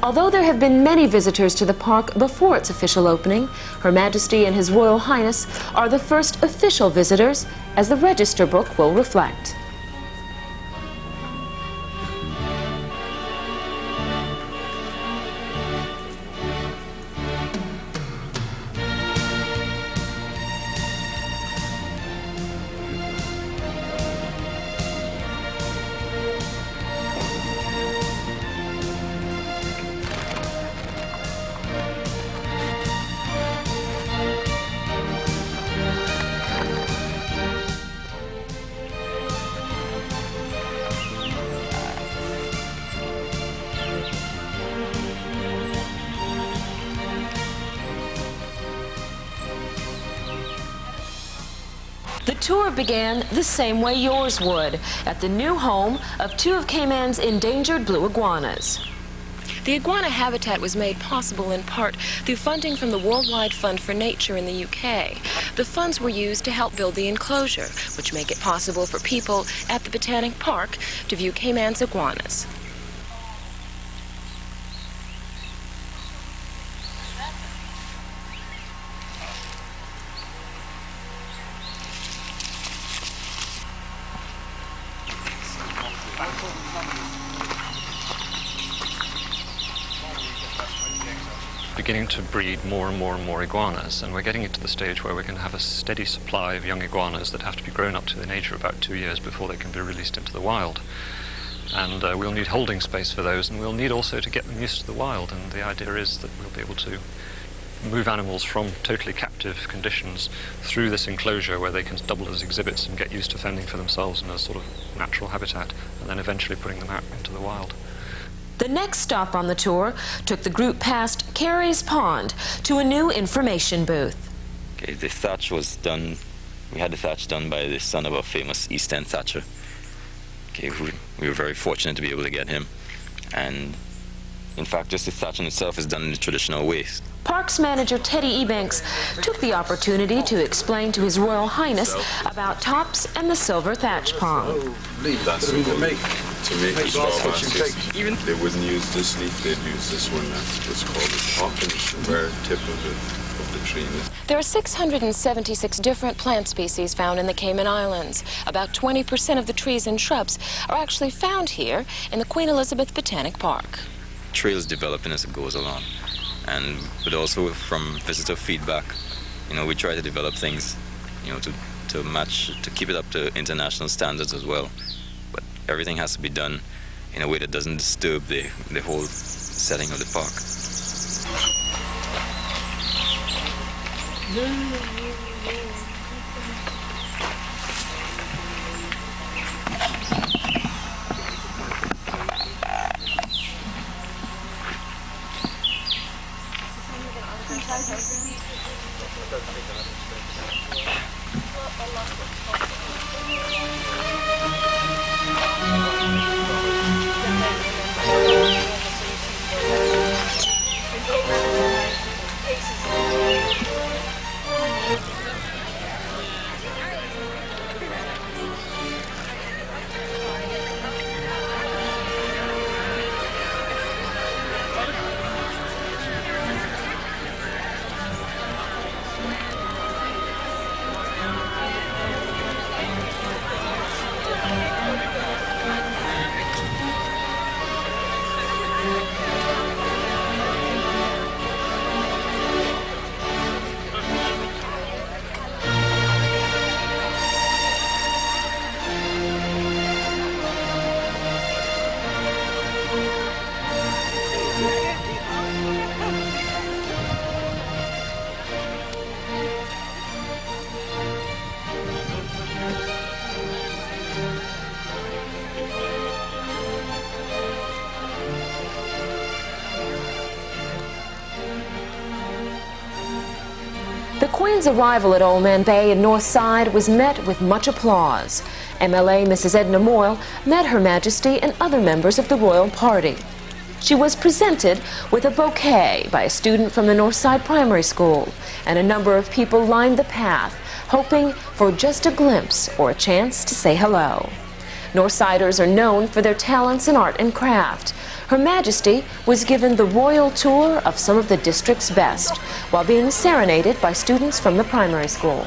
Although there have been many visitors to the park before its official opening, Her Majesty and His Royal Highness are the first official visitors, as the register book will reflect. The tour began the same way yours would, at the new home of two of Cayman's endangered blue iguanas. The iguana habitat was made possible in part through funding from the Worldwide Fund for Nature in the UK. The funds were used to help build the enclosure, which make it possible for people at the Botanic Park to view Cayman's iguanas. Beginning to breed more and more iguanas, and we're getting it to the stage where we can have a steady supply of young iguanas that have to be grown up to an age of about 2 years before they can be released into the wild. And we'll need holding space for those, and we'll need also to get them used to the wild, and the idea is that we'll be able to move animals from totally captive conditions through this enclosure where they can double as exhibits and get used to fending for themselves in a sort of natural habitat, and then eventually putting them out into the wild. The next stop on the tour took the group past Carey's Pond to a new information booth. Okay, the thatch was done, we had the thatch done by the son of a famous East End thatcher. Okay, we were very fortunate to be able to get him. And in fact, just the thatching itself is done in the traditional way. Parks manager Teddy Ebanks took the opportunity to explain to His Royal Highness about tops and the silver thatch palm. That's to make the straw masses. They wouldn't use this leaf, they'd use this one. It's called the top, and it's the bare tip of the tree. There are 676 different plant species found in the Cayman Islands. About 20% of the trees and shrubs are actually found here in the Queen Elizabeth Botanic Park. Trails developing as it goes along, but also from visitor feedback, we try to develop things, to match, to keep it up to international standards as well. But everything has to be done in a way that doesn't disturb the whole setting of the park. The Queen's arrival at Old Man Bay in North Side was met with much applause. MLA Mrs. Edna Moyle met Her Majesty and other members of the royal party. She was presented with a bouquet by a student from the North Side Primary School, and a number of people lined the path, hoping for just a glimpse or a chance to say hello. Northsiders are known for their talents in art and craft. Her Majesty was given the royal tour of some of the district's best, while being serenaded by students from the primary school.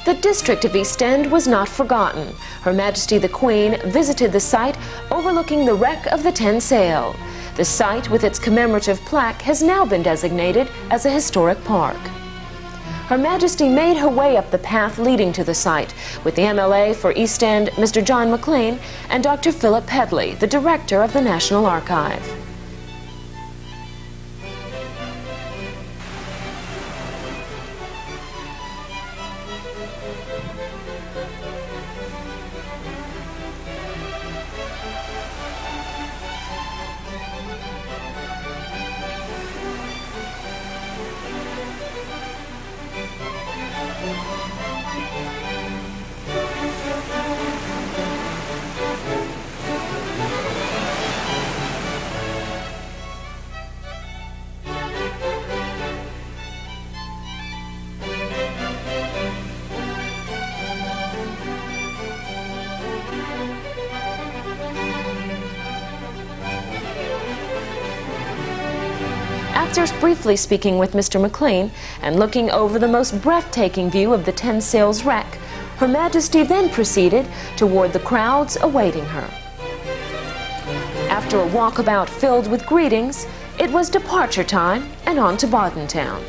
The district of East End was not forgotten. Her Majesty the Queen visited the site overlooking the wreck of the 10 sail. The site with its commemorative plaque has now been designated as a historic park. Her Majesty made her way up the path leading to the site with the MLA for East End, Mr. John McLean, and Dr. Philip Pedley, the director of the National Archive. After briefly speaking with Mr. McLean and looking over the most breathtaking view of the 10 sails wreck, Her Majesty then proceeded toward the crowds awaiting her. After a walkabout filled with greetings, it was departure time and on to Bodentown.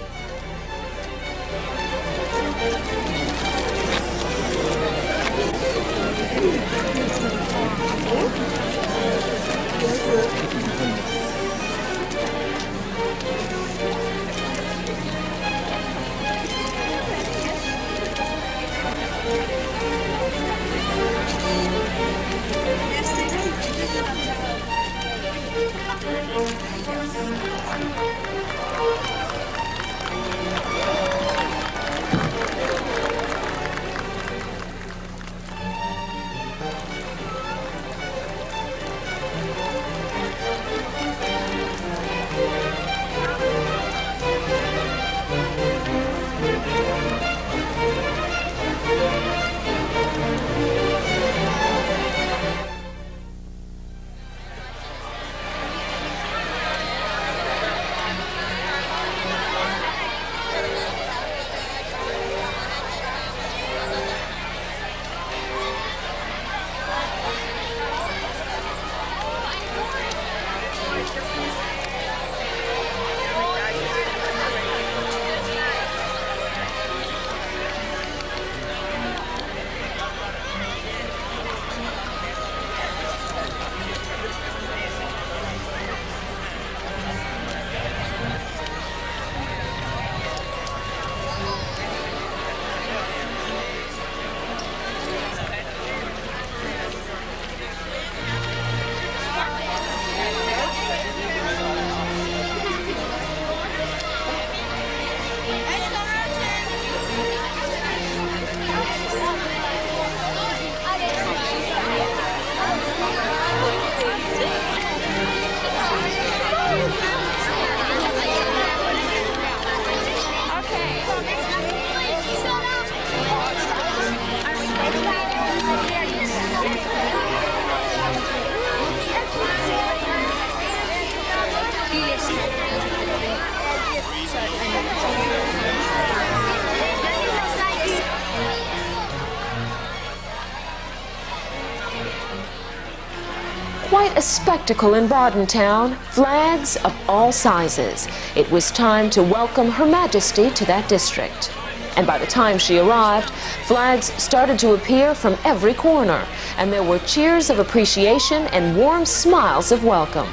quite a spectacle in Bordentown, flags of all sizes. It was time to welcome Her Majesty to that district. And by the time she arrived, flags started to appear from every corner, and there were cheers of appreciation and warm smiles of welcome.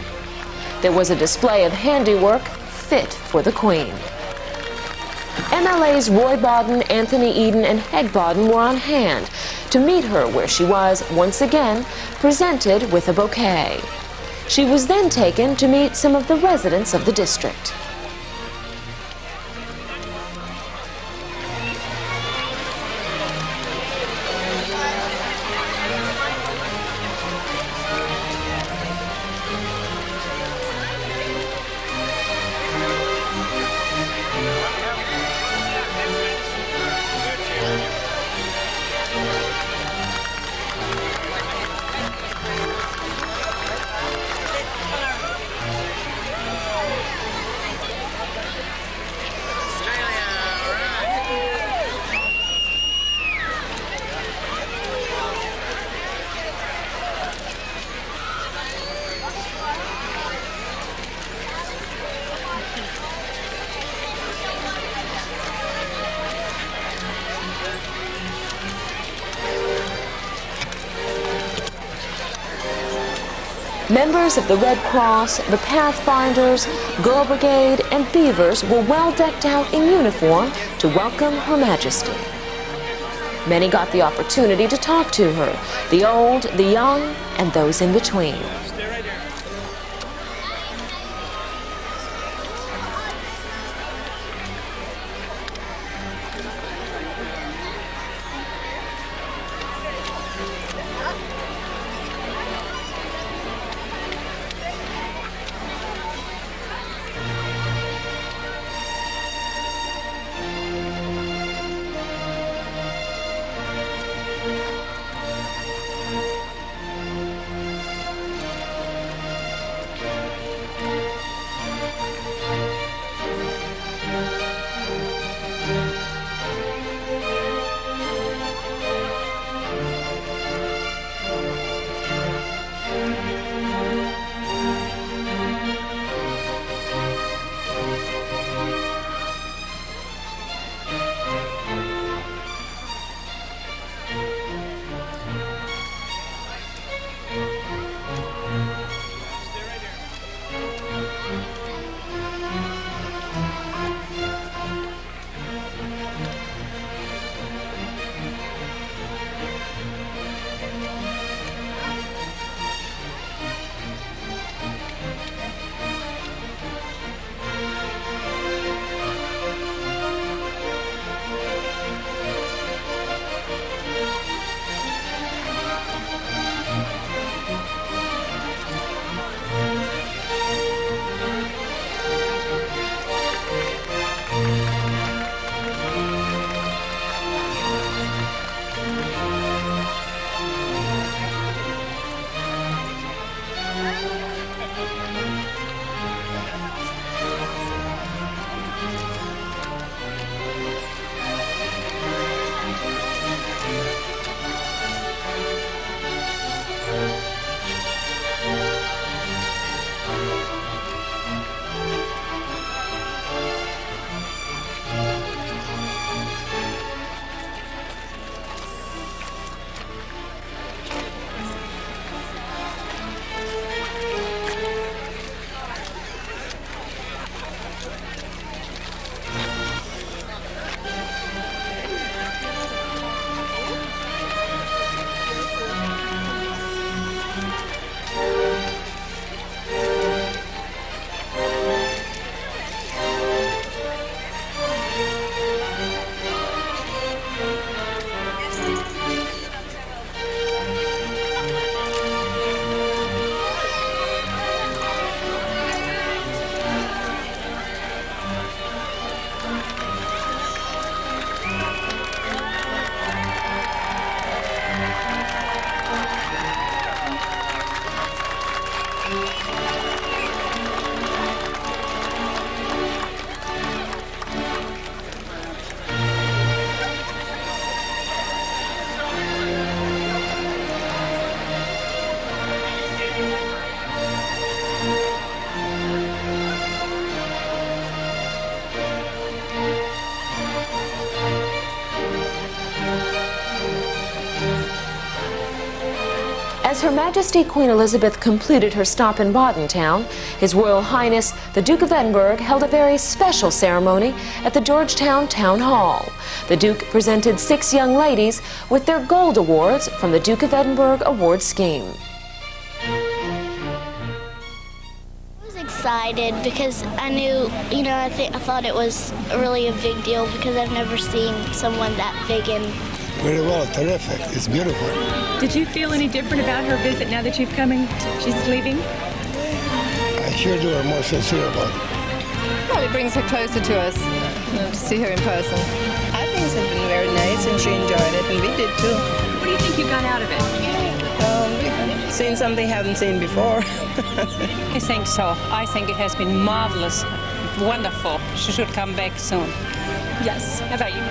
There was a display of handiwork fit for the Queen. MLAs Roy Bodden, Anthony Eden, and Heg Bodden were on hand to meet her where she was, once again, presented with a bouquet. She was then taken to meet some of the residents of the district. Members of the Red Cross, the Pathfinders, Girl Brigade, and Beavers were well decked out in uniform to welcome Her Majesty. Many got the opportunity to talk to her, the old, the young, and those in between. As Her Majesty Queen Elizabeth completed her stop in Botanic, His Royal Highness the Duke of Edinburgh held a very special ceremony at the Georgetown Town Hall. The Duke presented 6 young ladies with their gold awards from the Duke of Edinburgh Award Scheme. I was excited because I knew, I thought it was really a big deal because I've never seen someone that big and very well, terrific. It's beautiful. Did you feel any different about her visit now that she's leaving? I sure do. I'm more sincere about it. Well, it brings her closer to us, to see her in person. I think it's been very nice and she enjoyed it, and we did too. What do you think you got out of it? We've seen something we haven't seen before. I think so. I think it has been marvelous, wonderful. She should come back soon. Yes. How about you?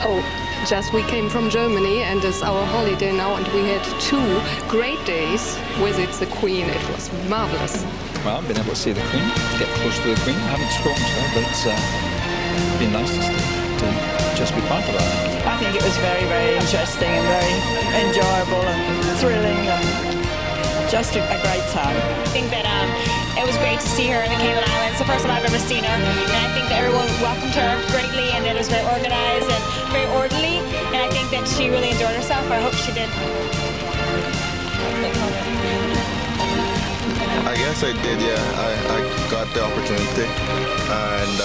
Oh, just we came from Germany and it's our holiday now, and we had 2 great days with the Queen. It was marvelous. Well, I've been able to see the Queen, get close to the Queen. I haven't spoken to her, but it's been nice to just be part of that. I think it was very, very interesting and very enjoyable and thrilling and just a great time. I think that it was great to see her in the Cayman Islands, the first time I've ever seen her, and I think that everyone welcomed her greatly and that it was very organized and very orderly, and I think that she really enjoyed herself. I hope she did. I guess I did, yeah. I got the opportunity and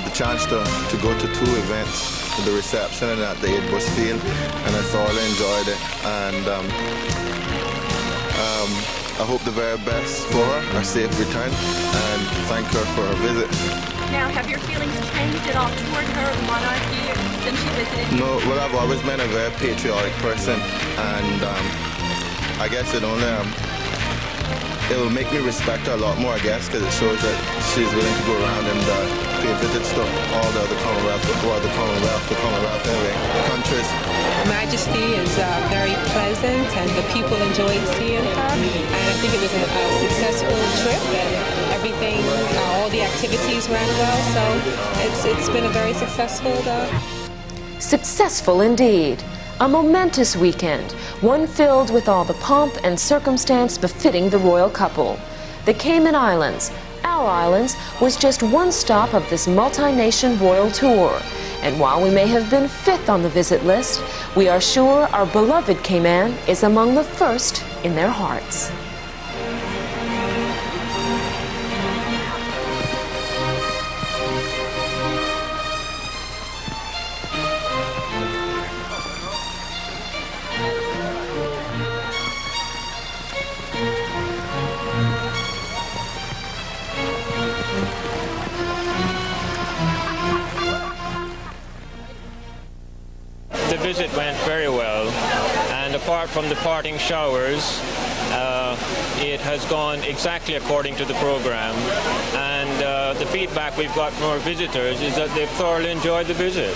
the chance to go to 2 events, the reception and at the 8 bus field, and I thoroughly enjoyed it. And I hope the very best for her, a safe return, and thank her for her visit. Now, have your feelings changed at all toward her monarchy since she visited you? No, well, I've always been a very patriotic person, and I guess it will make me respect her a lot more, I guess, because it shows that she's willing to go around and pay visits to all the other Commonwealth countries. Her Majesty is very pleasant, and the people enjoyed seeing her. And I think it was a successful trip, and everything, all the activities ran well. So it's been a very successful. Successful indeed. A momentous weekend, one filled with all the pomp and circumstance befitting the royal couple. The Cayman Islands, our islands, was just one stop of this multi-nation royal tour. And while we may have been 5th on the visit list, we are sure our beloved Cayman is among the first in their hearts. The visit went very well, and apart from the parting showers, it has gone exactly according to the program, and the feedback we've got from our visitors is that they've thoroughly enjoyed the visit.